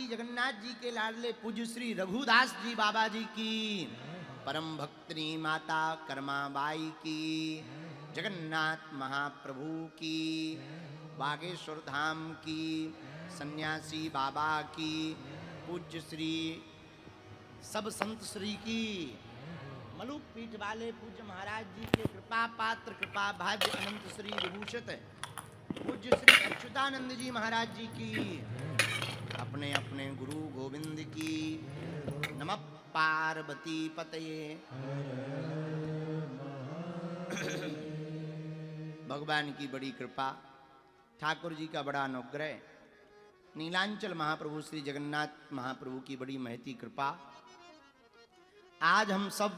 जगन्नाथ जी के लाडले पूज्य श्री रघुदास जी बाबा जी की, परम भक्तनी माता कर्माबाई की, जगन्नाथ महाप्रभु की, बागेश्वर धाम की, सन्यासी बाबा की, पूज्य श्री सब संत श्री की, मलुक पीठ वाले पूज्य महाराज जी के कृपा पात्र कृपा भाज्य अनंत श्री विभूषित पूज्य श्री अच्युतानंद जी महाराज जी की, अपने अपने गुरु गोविंद की, नमः पार्वती पतये। भगवान की बड़ी कृपा, ठाकुर जी का बड़ा अनुग्रह, नीलांचल महाप्रभु श्री जगन्नाथ महाप्रभु की बड़ी महती कृपा। आज हम सब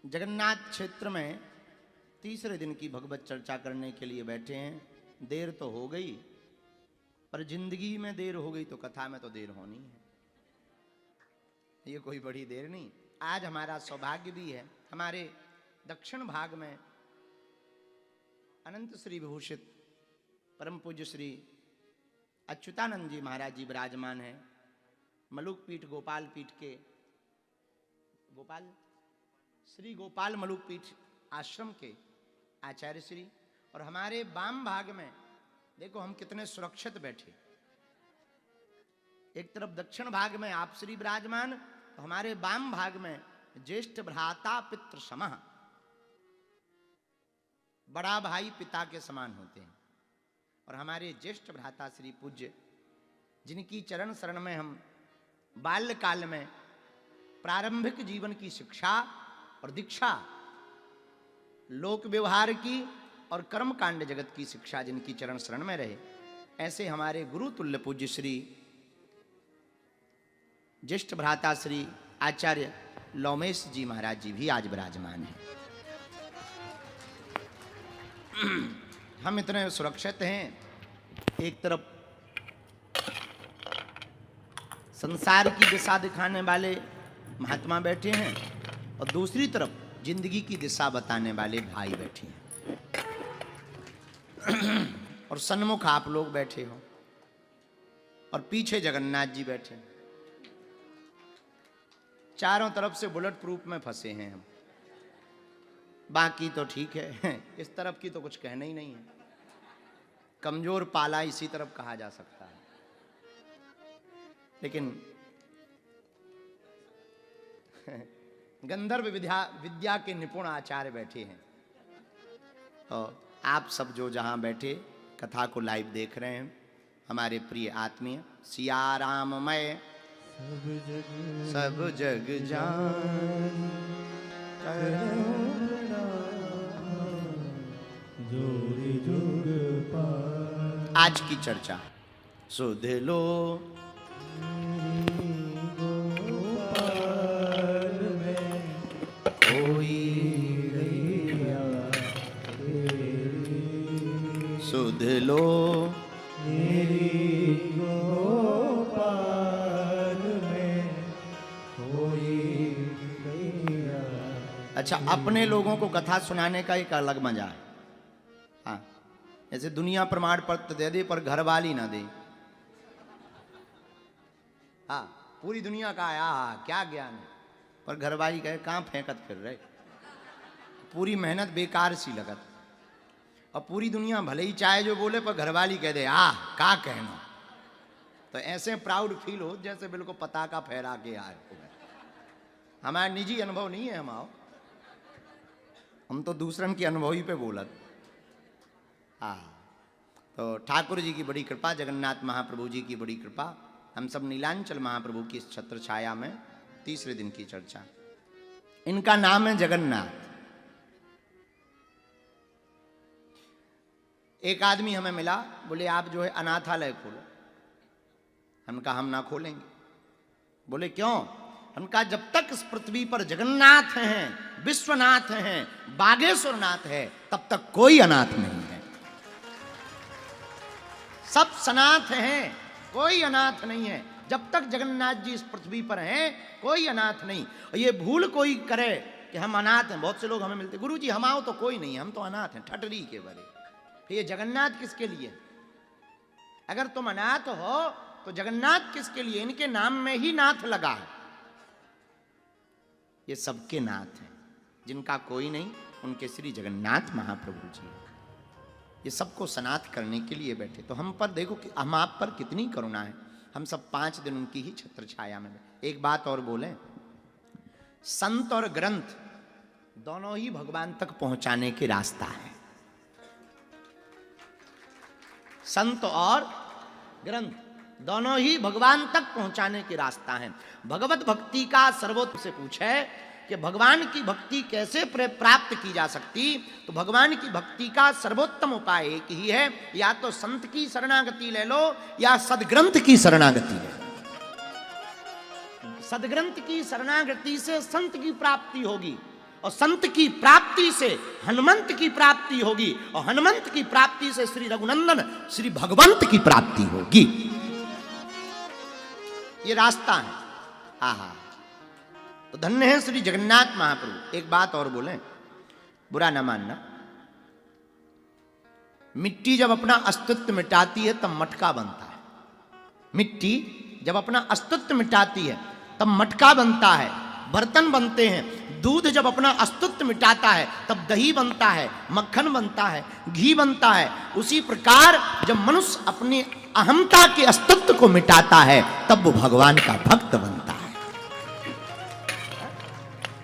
जगन्नाथ क्षेत्र में तीसरे दिन की भगवत चर्चा करने के लिए बैठे हैं। देर तो हो गई, पर जिंदगी में देर हो गई तो कथा में तो देर होनी है, ये कोई बड़ी देर नहीं। आज हमारा सौभाग्य भी है, हमारे दक्षिण भाग में अनंत श्री विभूषित परम पूज्य श्री अच्युतानंद जी महाराज जी विराजमान हैं। मलुक पीठ गोपाल पीठ के श्री गोपाल मलुक पीठ आश्रम के आचार्य श्री, और हमारे वाम भाग में देखो हम कितने सुरक्षित बैठे। एक तरफ दक्षिण भाग में आप श्री विराजमान, तो हमारे वाम भाग में ज्येष्ठ भ्राता पितृ समः, बड़ा भाई पिता के समान होते हैं। और हमारे ज्येष्ठ भ्राता श्री पूज्य, जिनकी चरण शरण में हम बाल्यकाल में प्रारंभिक जीवन की शिक्षा और दीक्षा, लोक व्यवहार की और कर्म कांड जगत की शिक्षा जिनकी चरण शरण में रहे, ऐसे हमारे गुरु तुल्य पूज्य श्री ज्येष्ठ भ्राता श्री आचार्य लोमेश जी महाराज जी भी आज विराजमान हैं। हम इतने सुरक्षित हैं, एक तरफ संसार की दिशा दिखाने वाले महात्मा बैठे हैं और दूसरी तरफ जिंदगी की दिशा बताने वाले भाई बैठे हैं, और सन्मुख आप लोग बैठे हो और पीछे जगन्नाथ जी बैठे। चारों तरफ से बुलेट प्रूफ में फंसे हैं हम, बाकी तो ठीक है, इस तरफ की तो कुछ कहना ही नहीं है। कमजोर पाला इसी तरफ कहा जा सकता है, लेकिन गंधर्व विद्या के निपुण आचार्य बैठे हैं। तो आप सब जो जहां बैठे कथा को लाइव देख रहे हैं, हमारे प्रिय आत्मीय सिया राममय सब जग जान, आज की चर्चा सुध लो सुध लो मेरी गोपाल में कोई गैया। अच्छा, अपने लोगों को कथा सुनाने का एक अलग मजा है। हाँ, जैसे दुनिया प्रमाण पत्र दे दे पर घर वाली ना दे। हाँ, पूरी दुनिया का आया क्या ज्ञान है, पर घर वाली कहे कहाँ फेंकत फिर रहे, पूरी मेहनत बेकार सी लगत। और पूरी दुनिया भले ही चाहे जो बोले, पर घरवाली कह दे का कहना, तो ऐसे प्राउड फील हो जैसे बिल्कुल पताका फहरा के आए। हमारा निजी अनुभव नहीं है, हम तो दूसरन की अनुभवी पे बोलत। तो ठाकुर जी की बड़ी कृपा, जगन्नाथ महाप्रभु जी की बड़ी कृपा, हम सब नीलांचल महाप्रभु की इस छत्र छाया में तीसरे दिन की चर्चा। इनका नाम है जगन्नाथ। एक आदमी हमें मिला, बोले आप जो है अनाथालय खोलो। हम कहा हम ना खोलेंगे। बोले क्यों? हम कहा जब तक इस पृथ्वी पर जगन्नाथ हैं, विश्वनाथ हैं, बागेश्वर नाथ है, तब तक कोई अनाथ नहीं है। सब सनाथ हैं, कोई अनाथ नहीं है। जब तक जगन्नाथ जी इस पृथ्वी पर हैं, कोई अनाथ नहीं। और ये भूल कोई करे कि हम अनाथ हैं। बहुत से लोग हमें मिलते, गुरु जी हम आओ तो कोई नहीं, हम तो अनाथ हैं, ठटरी के बरे। फिर ये जगन्नाथ किसके लिए? अगर तुम अनाथ हो तो जगन्नाथ किसके लिए? इनके नाम में ही नाथ लगा है। ये सबके नाथ हैं, जिनका कोई नहीं उनके श्री जगन्नाथ महाप्रभु जी। ये सबको सनाथ करने के लिए बैठे। तो हम पर देखो कि हम आप पर कितनी करुणा है। हम सब 5 दिन उनकी ही छत्र छाया में। एक बात और बोलें, संत और ग्रंथ दोनों ही भगवान तक पहुंचाने के रास्ता है। संत और ग्रंथ दोनों ही भगवान तक पहुंचाने के रास्ता है। भगवत भक्ति का सर्वोत्तम से पूछे कि भगवान की भक्ति कैसे प्राप्त की जा सकती, तो भगवान की भक्ति का सर्वोत्तम उपाय एक ही है, या तो संत की शरणागति ले लो या सदग्रंथ की शरणागति ले लो। सदग्रंथ की शरणागति से संत की प्राप्ति होगी, और संत की प्राप्ति से हनुमंत की प्राप्ति होगी, और हनुमंत की प्राप्ति से श्री रघुनंदन श्री भगवंत की प्राप्ति होगी। ये रास्ता है। आहा, तो धन्य है श्री जगन्नाथ महाप्रभु। एक बात और बोले, बुरा ना मानना, मिट्टी जब अपना अस्तित्व मिटाती है तब मटका बनता है। मिट्टी जब अपना अस्तित्व मिटाती है तब मटका बनता है, बर्तन बनते हैं। दूध जब अपना अस्तित्व मिटाता है तब दही बनता है, मक्खन बनता है, घी बनता है। उसी प्रकार जब मनुष्य अपनी अहमता के अस्तित्व को मिटाता है तब वो भगवान का भक्त बनता है।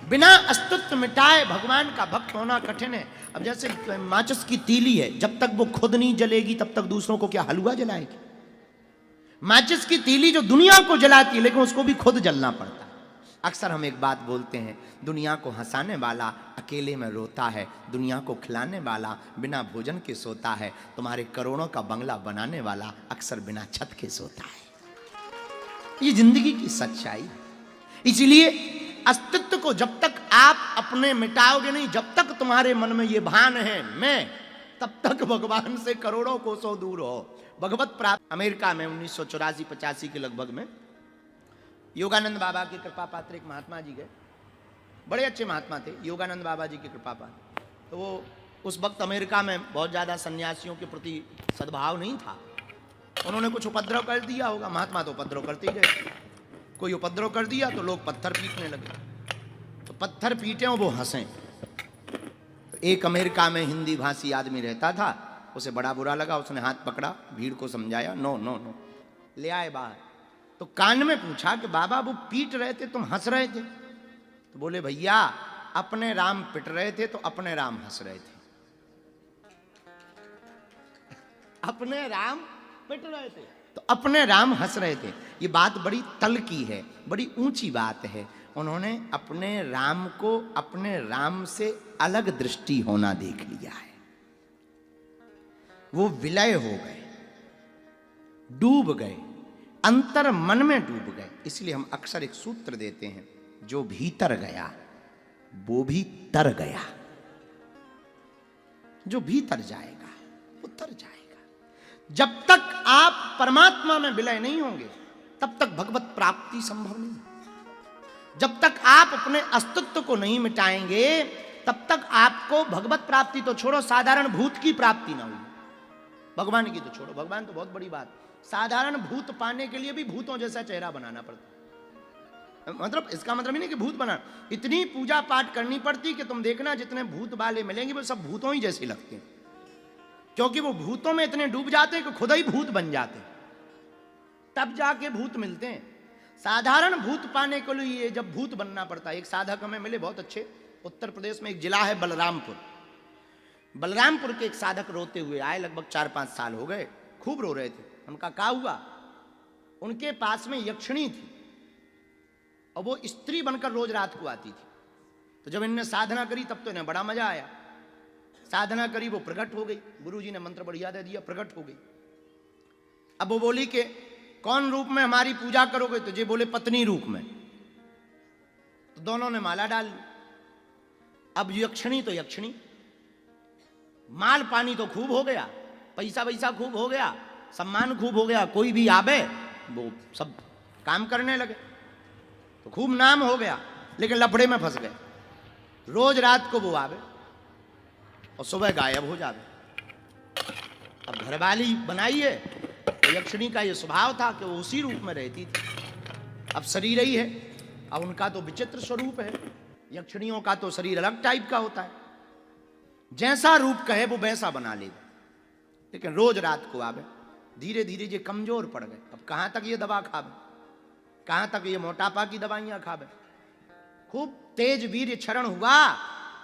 बिना अस्तित्व मिटाए भगवान का भक्त होना कठिन है। अब जैसे माचिस की तीली है, जब तक वो खुद नहीं जलेगी तब तक दूसरों को क्या हलवा जलाएगी? माचिस की तीली जो दुनिया को जलाती है, लेकिन उसको भी खुद जलना पड़ता है। अक्सर हम एक बात बोलते हैं, दुनिया को हंसाने वाला अकेले में रोता है, दुनिया को खिलाने वाला बिना भोजन के सोता है, तुम्हारे करोड़ों का बंगला बनाने वाला अक्सर बिना छत के सोता है। ये जिंदगी की सच्चाई। इसलिए अस्तित्व को जब तक आप अपने मिटाओगे नहीं, जब तक तुम्हारे मन में ये भान है मैं, तब तक भगवान से करोड़ों कोसों दूर हो। भगवत प्राप्त अमेरिका में 1984-85 के लगभग में योगानंद बाबा के कृपा पात्र एक महात्मा जी गए, बड़े अच्छे महात्मा थे, योगानंद बाबा जी के कृपा पात्र। तो वो उस वक्त अमेरिका में बहुत ज़्यादा सन्यासियों के प्रति सद्भाव नहीं था। उन्होंने कुछ उपद्रव कर दिया होगा, महात्मा तो उपद्रव करते ही गए। कोई उपद्रव कर दिया तो लोग पत्थर पीटने लगे, तो पत्थर पीटे और वो हंसें। तो एक अमेरिका में हिंदी भाषी आदमी रहता था, उसे बड़ा बुरा लगा, उसने हाथ पकड़ा, भीड़ को समझाया, नो नो नो, ले आए बाहर। तो कान में पूछा कि बाबा वो पीट रहे थे, तुम हंस रहे थे? तो बोले भैया अपने राम पिट रहे थे तो अपने राम हंस रहे थे। अपने राम पिट रहे थे तो अपने राम हंस रहे थे। ये बात बड़ी तल की है, बड़ी ऊंची बात है। उन्होंने अपने राम को अपने राम से अलग दृष्टि होना देख लिया है। वो विलय हो गए, डूब गए, अंतर मन में डूब गए। इसलिए हम अक्सर एक सूत्र देते हैं, जो भीतर गया वो भी तर गया। जो भीतर जाएगा वो तर जाएगा। जब तक आप परमात्मा में विलय नहीं होंगे तब तक भगवत प्राप्ति संभव नहीं। जब तक आप अपने अस्तित्व को नहीं मिटाएंगे तब तक आपको भगवत प्राप्ति तो छोड़ो, साधारण भूत की प्राप्ति ना होगी। भगवान की तो छोड़ो, भगवान तो बहुत बड़ी बात। साधारण भूत पाने के लिए भी भूतों जैसा चेहरा बनाना पड़ता। मतलब इसका मतलब ही नहीं कि भूत बना, इतनी पूजा पाठ करनी पड़ती कि तुम देखना जितने भूत वाले मिलेंगे वो सब भूतों ही जैसे लगते हैं, क्योंकि वो भूतों में इतने डूब जाते हैं कि खुद ही भूत बन जाते हैं, तब जाके भूत मिलते हैं। साधारण भूत पाने के लिए जब भूत बनना पड़ता है। एक साधक हमें मिले बहुत अच्छे, उत्तर प्रदेश में एक जिला है बलरामपुर। बलरामपुर के एक साधक रोते हुए आए, लगभग 4-5 साल हो गए, खूब रो रहे थे। उनका क्या हुआ, उनके पास में यक्षिणी थी और वो स्त्री बनकर रोज रात को आती थी। तो जब इनने साधना करी तब तो इन्हें बड़ा मजा आया। साधना करी, वो प्रकट हो गई, गुरुजी ने मंत्र बढ़िया दे दिया, प्रकट हो गई। अब वो बोली कि कौन रूप में हमारी पूजा करोगे? तो ये बोले पत्नी रूप में। तो दोनों ने माला डाल ली। अब यक्षिणी तो यक्षिणी, माल पानी तो खूब हो गया, पैसा वैसा खूब हो गया, सम्मान खूब हो गया, कोई भी आवे वो सब काम करने लगे, तो खूब नाम हो गया। लेकिन लफड़े में फंस गए। रोज रात को वो आवे और सुबह गायब हो जावे। अब घरवाली बनाई है तो यक्षिणी का ये स्वभाव था कि वो उसी रूप में रहती थी। अब शरीर ही है, अब उनका तो विचित्र स्वरूप है। यक्षिणियों का तो शरीर अलग टाइप का होता है, जैसा रूप कहे वो वैसा बना लेगा। लेकिन रोज रात को आवे, धीरे धीरे ये कमजोर पड़ गए। अब कहां तक ये दवा खावे, कहां तक ये मोटापा की दवाइयां खावे। खूब तेज वीर्य क्षरण हुआ,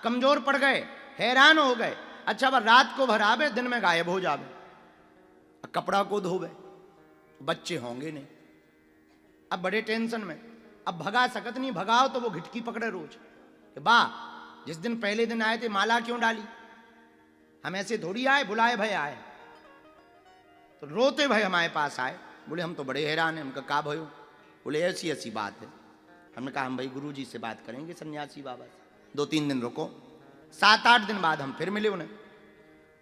कमजोर पड़ गए, हैरान हो गए। अच्छा वह रात को भरावे, दिन में गायब हो जावे। कपड़ा को धोवे, बच्चे होंगे नहीं। अब बड़े टेंशन में, अब भगा सकत नहीं, भगाओ तो वो घिटकी पकड़े रोज। बा जिस दिन पहले दिन आए थे माला क्यों डाली, हम ऐसे थोड़ी आए, बुलाए भय आए। तो रोते भय हमारे पास आए, बोले हम तो बड़े हैरान हैं। हमका का भयो, बोले ऐसी ऐसी बात है। हमने कहा हम भाई गुरुजी से बात करेंगे सन्यासी बाबा से, 2-3 दिन रुको। 7-8 दिन बाद हम फिर मिले उन्हें।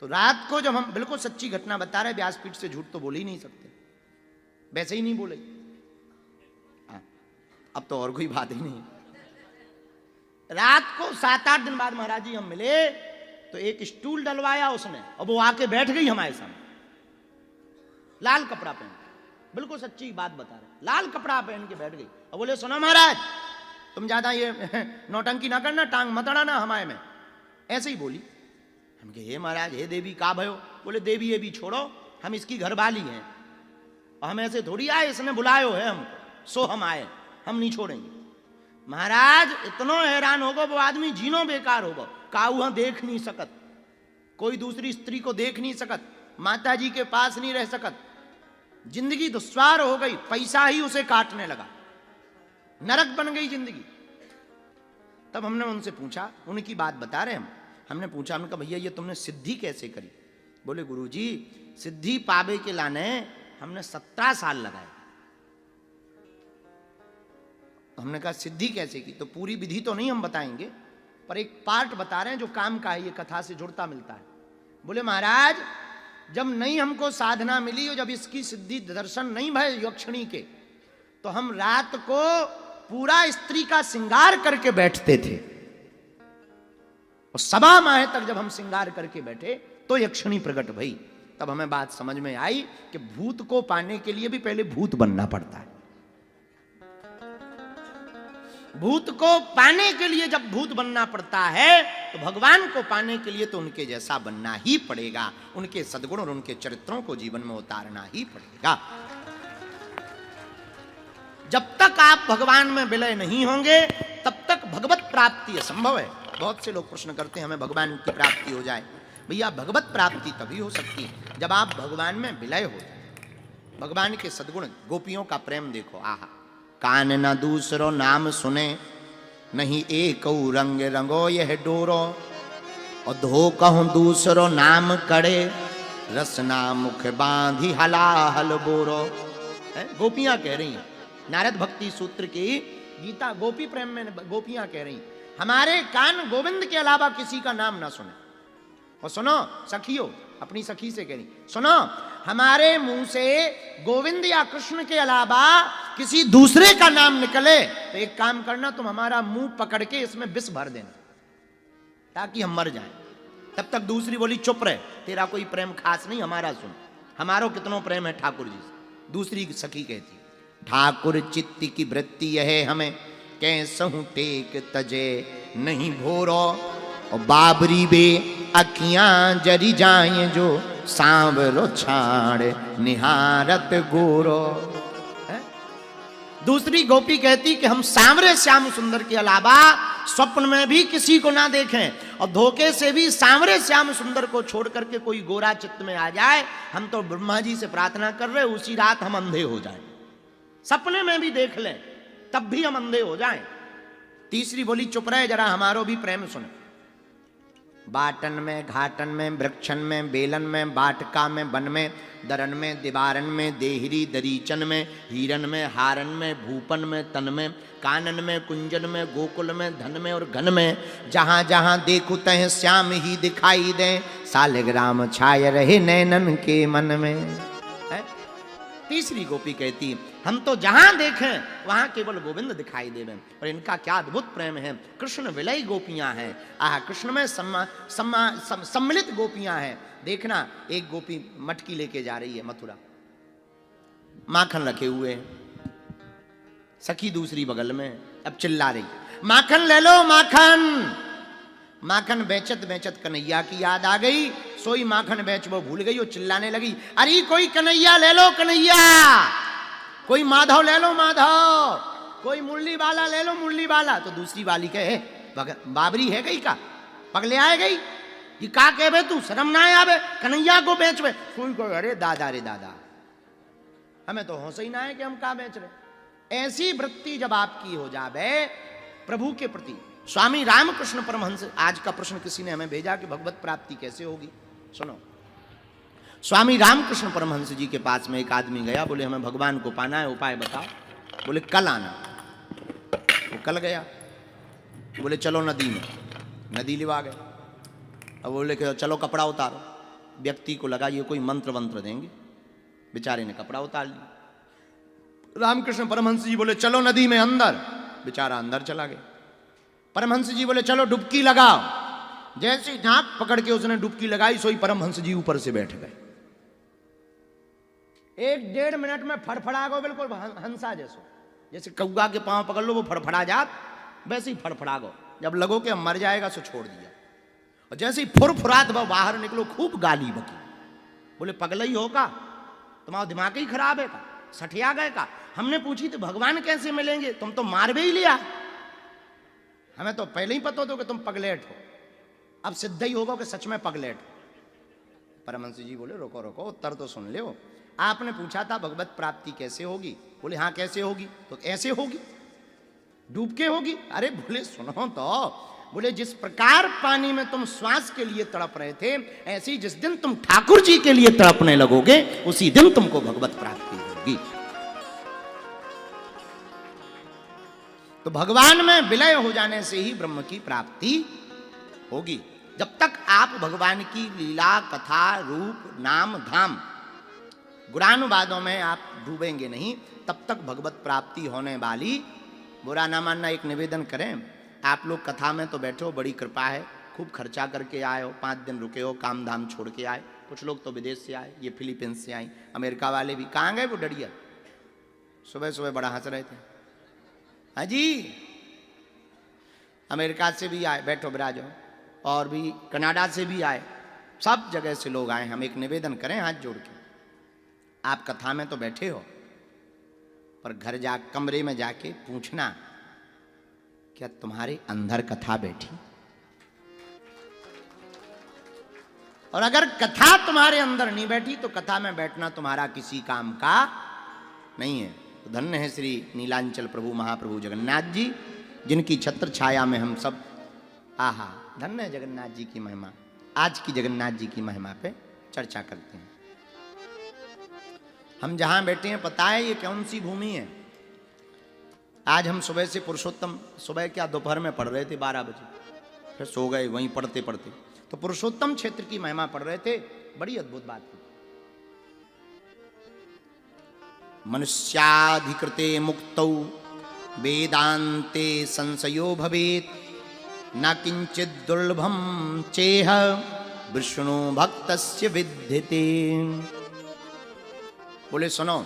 तो रात को जब हम बिल्कुल सच्ची घटना बता रहे, व्यासपीठ से झूठ तो बोल ही नहीं सकते, वैसे ही नहीं बोले। अब तो और कोई बात ही नहीं। रात को 7-8 दिन बाद महाराज जी हम मिले, तो एक स्टूल डलवाया उसने और वो आके बैठ गई हमारे सामने, लाल कपड़ा पहन, बिल्कुल सच्ची बात बता रहे, लाल कपड़ा पहन के बैठ गई और बोले सुनो महाराज तुम ज्यादा ये नौटंकी ना करना, टांग मत अड़ाना हमारे में। ऐसे ही बोली। हम कहे हे महाराज, हे देवी का भयो। बोले देवी ये भी छोड़ो, हम इसकी घरवाली हैं और हम ऐसे थोड़ी आए, इसने बुलायो है हमको, सो हम आए, हम नहीं छोड़ेंगे। महाराज इतना हैरान होगा वो आदमी, जीनो बेकार होगा। काऊ देख नहीं सकत, कोई दूसरी स्त्री को देख नहीं सकत, माता जी के पास नहीं रह सकत, जिंदगी दुश्वार हो गई, पैसा ही उसे काटने लगा, नरक बन गई जिंदगी। तब हमने उनसे पूछा, उनकी बात बता रहे हम, हमने पूछा, हमने कहा भैया ये तुमने सिद्धि कैसे करी। बोले गुरुजी सिद्धि पावे के लाने हमने 17 साल लगाए। तो हमने कहा सिद्धि कैसे की, तो पूरी विधि तो नहीं हम बताएंगे, पर एक पार्ट बता रहे हैं जो काम का है, ये कथा से जुड़ता मिलता है। बोले महाराज जब नहीं हमको साधना मिली और जब इसकी सिद्धि दर्शन नहीं भय यक्षिणी के, तो हम रात को पूरा स्त्री का श्रृंगार करके बैठते थे और 1.25 माह तक जब हम श्रृंगार करके बैठे तो यक्षिणी प्रकट भई। तब हमें बात समझ में आई कि भूत को पाने के लिए भी पहले भूत बनना पड़ता है। भूत को पाने के लिए जब भूत बनना पड़ता है तो भगवान को पाने के लिए तो उनके जैसा बनना ही पड़ेगा, उनके सद्गुण और उनके चरित्रों को जीवन में उतारना ही पड़ेगा। जब तक आप भगवान में विलय नहीं होंगे तब तक भगवत प्राप्ति असंभव है। बहुत से लोग प्रश्न करते हैं हमें भगवान की प्राप्ति हो जाए। भैया भगवत प्राप्ति तभी हो सकती है जब आप भगवान में विलय हो जाए। भगवान के सद्गुण, गोपियों का प्रेम देखो, आहा। कान न दूसरो नाम सुने, नहीं एक रंग रंगो यह डोरो, और धो कहूं दूसरो नाम करे, रसना मुख बांधी हलाहल बोरो। गोपियां कह रही हैं, नारद भक्ति सूत्र की गीता गोपी प्रेम में गोपियां कह रही, हमारे कान गोविंद के अलावा किसी का नाम ना सुने। और सुनो सखियो, अपनी सखी से कह रही, सुनो हमारे मुंह से गोविंद या कृष्ण के अलावा किसी दूसरे का नाम निकले तो एक काम करना, तुम हमारा मुंह पकड़ के इसमें विष भर देना ताकि हम मर जाएं। तब तक दूसरी बोली चुप रहे, तेरा कोई प्रेम खास नहीं, हमारा सुन, हमारो कितनो प्रेम है ठाकुर जी से। दूसरी सखी कहती, ठाकुर चित्त की वृत्ति यह हमें, कैसहु टेक तजे नहीं भोरो, और बाबरी बे अखियां जरी जाए जो, सांवरो छाड़ निहारत गोरो। दूसरी गोपी कहती कि हम सांवरे श्याम सुंदर के अलावा स्वप्न में भी किसी को ना देखें, और धोखे से भी सांवरे श्याम सुंदर को छोड़ करके कोई गोरा चित्त में आ जाए, हम तो ब्रह्मा जी से प्रार्थना कर रहे उसी रात हम अंधे हो जाएं, सपने में भी देख लें तब भी हम अंधे हो जाएं। तीसरी बोली चुप रहे जरा, हमारो भी प्रेम सुन। बाटन में घाटन में वृक्षन में बेलन में बाटका में वन में दरन में दीवारन में देहरी दरीचन में हीरन में हारन में भूपन में तन में कानन में कुंजन में गोकुल में धन में और घन में, जहां जहां देखो तह श्याम ही दिखाई दे, सालिग्राम छाय रहे नैनन के मन में। तीसरी गोपी कहती हम तो जहां देखें वहां केवल गोविंद दिखाई देवे, और इनका क्या अद्भुत प्रेम है। कृष्ण विलय गोपियां हैं, आह कृष्ण में सम्मिलित गोपियां हैं। देखना एक गोपी मटकी लेके जा रही है मथुरा, माखन रखे हुए हैं, सखी दूसरी बगल में, अब चिल्ला रही, माखन ले लो माखन। माखन बेचत बेचत कन्हैया की याद आ गई, सोई माखन बेच वो भूल गई, वो चिल्लाने लगी, अरे कोई कन्हैया ले लो कन्हैया, कोई माधव ले लो माधव, कोई मुरली वाला ले लो मुरली वाला। तो दूसरी वाली कहे, बाबरी है गई का, पगले आए गई, ये का कहे तू, शर्म ना आवे, कन्हैया को बेच वे। कोई को, अरे दादा रे दादा, हमें तो होश ही ना है कि हम का बेच रहे। ऐसी वृत्ति जब आपकी हो जावे प्रभु के प्रति। स्वामी रामकृष्ण परमहंस, आज का प्रश्न किसी ने हमें भेजा कि भगवत प्राप्ति कैसे होगी, सुनो। स्वामी रामकृष्ण परमहंस जी के पास में एक आदमी गया, बोले हमें भगवान को पाना है, उपाय बताओ। बोले कल आना। वो कल गया, बोले चलो नदी में, नदी लिवा गए। अब बोले कि चलो कपड़ा उतारो, व्यक्ति को लगा ये कोई मंत्र वंत्र देंगे, बेचारे ने कपड़ा उतार लिया। रामकृष्ण परमहंस जी बोले चलो नदी में अंदर, बेचारा अंदर चला गया। परमहंस जी बोले चलो डुबकी लगाओ, जैसे नाक पकड़ के उसने डुबकी लगाई, सोई परमहंस जी ऊपर से बैठ गए। 1-1.5 मिनट में फड़फड़ा गो, बिल्कुल हंसा जैसे कौआ के पांव पकड़ लो वो फड़फड़ा जात, वैसे ही फड़फड़ा गो। जब लगो कि मर जाएगा सो छोड़ दिया, और जैसे ही फुरफुरात वह बाहर निकलो, खूब गाली बकी। बोले पगला ही हो का, तुम्हारा दिमाग ही खराब है का, सठिया गए का। हमने पूछी तो भगवान कैसे मिलेंगे, तुम तो मार भी ही लिया, हमें तो पहले ही पता हो कि तुम पगलेट हो, अब सिद्ध ही होगा कि सच में पगलेट हो। परमहंस जी बोले रोको रोको, उत्तर तो सुन लो। आपने पूछा था भगवत प्राप्ति कैसे होगी, बोले हाँ कैसे होगी, तो ऐसे होगी, डूब के होगी। अरे बोले सुनो तो, बोले जिस प्रकार पानी में तुम श्वास के लिए तड़प रहे थे, ऐसे ही जिस दिन तुम ठाकुर जी के लिए तड़पने लगोगे, उसी दिन तुमको भगवत प्राप्ति होगी। तो भगवान में विलय हो जाने से ही ब्रह्म की प्राप्ति होगी। जब तक आप भगवान की लीला कथा रूप नाम धाम गुणानुवादों में आप डूबेंगे नहीं, तब तक भगवत प्राप्ति होने वाली। बुरा ना मानना, एक निवेदन करें, आप लोग कथा में तो बैठे हो, बड़ी कृपा है, खूब खर्चा करके आए हो, 5 दिन रुके हो, काम धाम छोड़ के आए। कुछ लोग तो विदेश से आए, ये फिलीपींस से आए, अमेरिका वाले भी। कहाँ गए वो डड़िया, सुबह सुबह बड़ा हंस रहे थे। हाँ जी, अमेरिका से भी आए, बैठो बिराजो, और भी कनाडा से भी आए, सब जगह से लोग आए। हम एक निवेदन करें हाथ जोड़ के, आप कथा में तो बैठे हो, पर घर जा कमरे में जाके पूछना, क्या तुम्हारे अंदर कथा बैठी? और अगर कथा तुम्हारे अंदर नहीं बैठी तो कथा में बैठना तुम्हारा किसी काम का नहीं है। तो धन्य है श्री नीलांचल प्रभु महाप्रभु जगन्नाथ जी, जिनकी छत्र छाया में हम सब, आहा धन्य है जगन्नाथ जी की महिमा। आज की जगन्नाथ जी की महिमा पे चर्चा करते हैं। हम जहां बैठे हैं पता है ये कौन सी भूमि है? आज हम सुबह से पुरुषोत्तम, सुबह क्या दोपहर में पढ़ रहे थे 12 बजे, फिर सो गए वहीं पढ़ते पढ़ते, तो पुरुषोत्तम क्षेत्र की महिमा पढ़ रहे थे। बड़ी अद्भुत बात थी। मनुष्याधिकृते मुक्तौ वेदांते संशयो भवेत्, न किंचित दुर्लभम चेह विष्णु भक्तस्य विद्यते। बोले सुनो,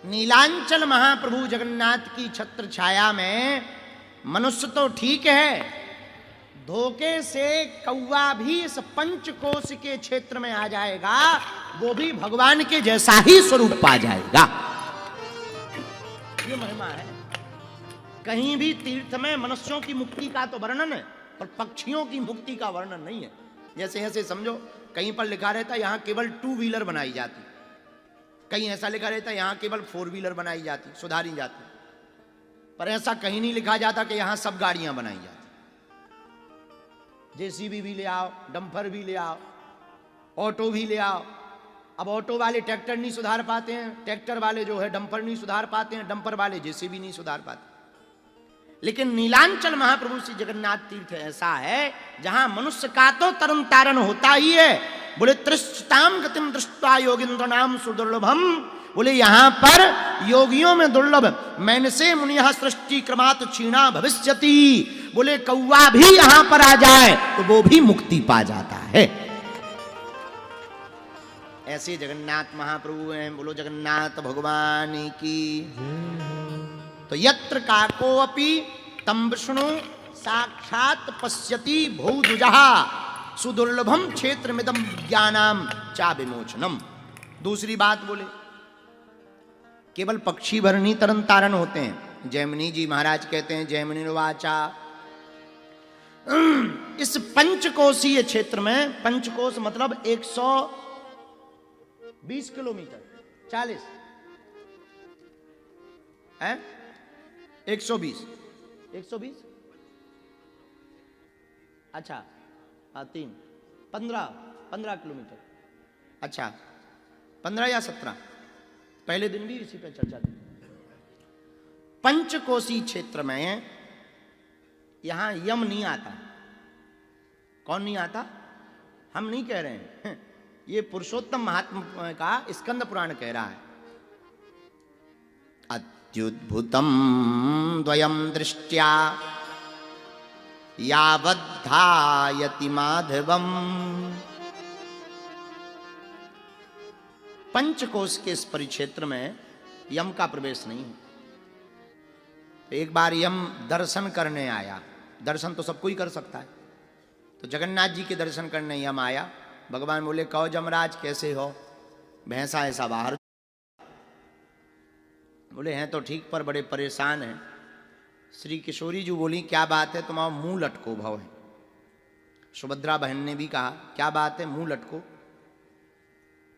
नीलांचल महाप्रभु जगन्नाथ की छत्र छाया में मनुष्य तो ठीक है, धोखे से कौवा भी इस पंचकोश के क्षेत्र में आ जाएगा, वो भी भगवान के जैसा ही स्वरूप पा जाएगा। ये महिमा है। कहीं भी तीर्थ में मनुष्यों की मुक्ति का तो वर्णन है, पर पक्षियों की मुक्ति का वर्णन नहीं है। जैसे ऐसे समझो, कहीं पर लिखा रहता है यहाँ केवल 2 व्हीलर बनाई जाती, कहीं ऐसा लिखा रहता है यहाँ केवल 4 व्हीलर बनाई जाती, सुधारी जाती, पर ऐसा कहीं नहीं लिखा जाता कि यहाँ सब गाड़ियां बनाई जाती। जेसीबी भी ले आओ, डंपर भी ले आओ, ऑटो भी ले आओ। अब ऑटो वाले ट्रैक्टर नहीं सुधार पाते हैं, ट्रैक्टर वाले जो है डंपर नहीं सुधार पाते हैं, डंपर वाले जेसीबी नहीं सुधार पाते। लेकिन नीलांचल महाप्रभु श्री जगन्नाथ तीर्थ ऐसा है जहां मनुष्य का तो तरन तारण होता ही है। बोले त्रिष्टाम गतिम दृष्टा योगिंद्र नाम सुदुर्लभम, बोले यहां पर योगियों में दुर्लभ, मैंने से मुनिया सृष्टि क्रमात् क्षीणा भविष्यति। बोले कौवा भी यहां पर आ जाए तो वो भी मुक्ति पा जाता है। ऐसे जगन्नाथ महाप्रभु हैं। बोलो जगन्नाथ भगवान की। तो यत्र काको अपि तम विष्णु साक्षात पश्यति भूदुजः सुदुर्लभम क्षेत्रमिदं ज्ञानाम चा विमोचनम। दूसरी बात बोले, केवल पक्षी भर नहीं तरन तारण होते हैं। जैमिनी जी महाराज कहते हैं, जैमिनी वाचा, इस पंचकोशीय क्षेत्र में, पंचकोश मतलब 120 किलोमीटर, 40 है, 120 अच्छा, 15 किलोमीटर, अच्छा 15 या 17, पहले दिन भी इसी पे चर्चा थी। पंचकोशी क्षेत्र में यहां यम नहीं आता। कौन नहीं आता? हम नहीं कह रहे हैं, ये पुरुषोत्तम महात्मा का स्कंद पुराण कह रहा है। अत्युद्भुतम द्वयम दृष्ट्या यावद्धायति माधवम। पंचकोश के इस परिक्षेत्र में यम का प्रवेश नहीं है। तो एक बार यम दर्शन करने आया। दर्शन तो सब कोई कर सकता है। तो जगन्नाथ जी के दर्शन करने यम आया। भगवान बोले, कहो जमराज कैसे हो? भैंसा ऐसा बाहर। बोले हैं तो ठीक, पर बड़े परेशान हैं। श्री किशोरी जी बोली, क्या बात है? तुम्हारा मुंह लटको भव है। सुभद्रा बहन ने भी कहा, क्या बात है मुंह लटको?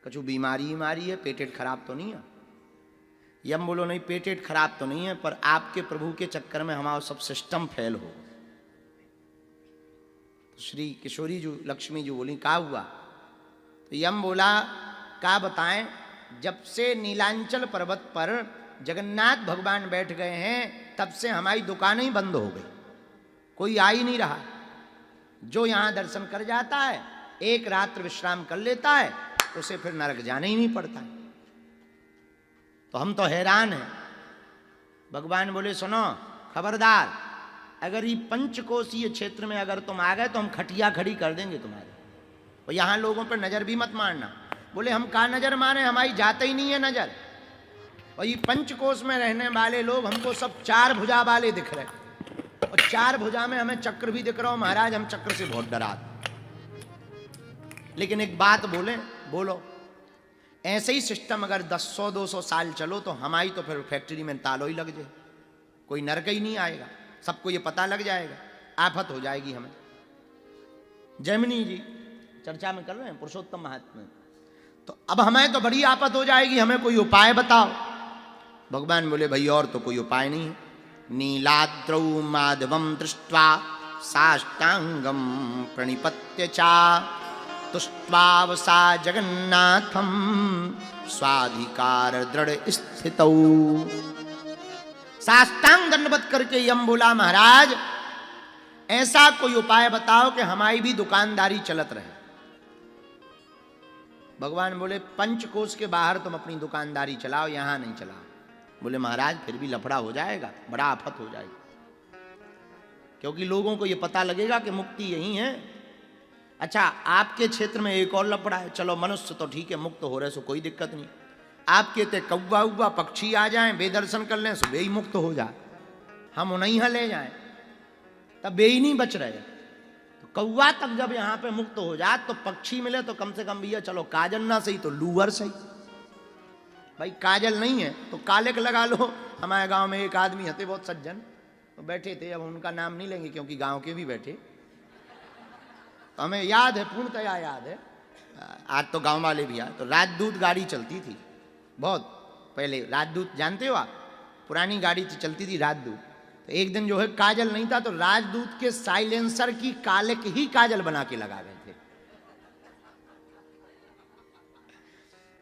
कछु बीमारी है, पेटेट खराब तो नहीं है? यम बोलो, नहीं पेटेट खराब तो नहीं है, पर आपके प्रभु के चक्कर में हमारा सब सिस्टम फेल हो। तो श्री किशोरी जी लक्ष्मी जी बोली, क्या हुआ? तो यम बोला, क्या बताएं, जब से नीलांचल पर्वत पर जगन्नाथ भगवान बैठ गए हैं, तब से हमारी दुकानें ही बंद हो गई, कोई आ ही नहीं रहा। जो यहां दर्शन कर जाता है, एक रात्र विश्राम कर लेता है, उसे फिर नरक जाना ही नहीं पड़ता है। तो हम तो हैरान हैं। भगवान बोले, सुनो खबरदार, अगर ये पंचकोशीय क्षेत्र में अगर तुम आ गए तो हम खटिया खड़ी कर देंगे तुम्हारे, और यहां लोगों पर नजर भी मत मारना। बोले, हम कहाँ नजर मारे, हमारी जाते ही नहीं है नजर। और ये पंचकोश में रहने वाले लोग हमको सब 4 भुजा वाले दिख रहे, और 4 भुजा में हमें चक्र भी दिख रहा हो। महाराज हम चक्र से बहुत डराते। लेकिन एक बात बोलो, ऐसे ही सिस्टम अगर 100-200 साल चलो तो हमारी तो फिर फैक्ट्री में तालो ही लग जाए, कोई नरक ही नहीं आएगा, सबको ये पता लग जाएगा, आफत हो जाएगी हमें। जैमिनी जी चर्चा में कर रहे हैं पुरुषोत्तम महात्मा। तो अब हमें तो बड़ी आफत हो जाएगी, हमें कोई उपाय बताओ। भगवान बोले, भाई और तो कोई उपाय नहीं है। नीलाद्रौ माधवम दृष्ट्वा साष्टांगम प्रणिपत्य चा तुष्ट्वावसा जगन्नाथम स्वाधिकार दृढ़ स्थितौ। साष्टांग दंडवत करके यम बोला, महाराज ऐसा कोई उपाय बताओ कि हमारी भी दुकानदारी चलत रहे। भगवान बोले, पंचकोश के बाहर तुम अपनी दुकानदारी चलाओ, यहां नहीं चलाओ। बोले, महाराज फिर भी लफड़ा हो जाएगा, बड़ा आफत हो जाएगी, क्योंकि लोगों को यह पता लगेगा कि मुक्ति यही है। अच्छा, आपके क्षेत्र में एक और लफड़ा है। चलो मनुष्य तो ठीक है, मुक्त हो रहे सो कोई दिक्कत नहीं। आप कहते कौवा उवा पक्षी आ जाएं, बेदर्शन कर लें, सो बे ही मुक्त हो जाए, हम उन्हीं यहाँ ले जाएं, तब बे ही नहीं बच रहे। तो कौवा तक जब यहाँ पे मुक्त हो जाए तो पक्षी मिले तो कम से कम भैया चलो काजल ना सही तो लूवर सही। भाई काजल नहीं है तो काले का लगा लो। हमारे गांव में एक आदमी थे बहुत सज्जन, तो बैठे थे, अब उनका नाम नहीं लेंगे क्योंकि गांव के भी बैठे, तो हमें याद है, पूर्णतया याद है, आज तो गांव वाले भी आए। तो राजदूत गाड़ी चलती थी बहुत पहले, राजदूत जानते हो आप, पुरानी गाड़ी चलती थी राजदूत। तो एक दिन जो है काजल नहीं था, तो राजदूत के साइलेंसर की कालिक ही काजल बना के लगा गए थे।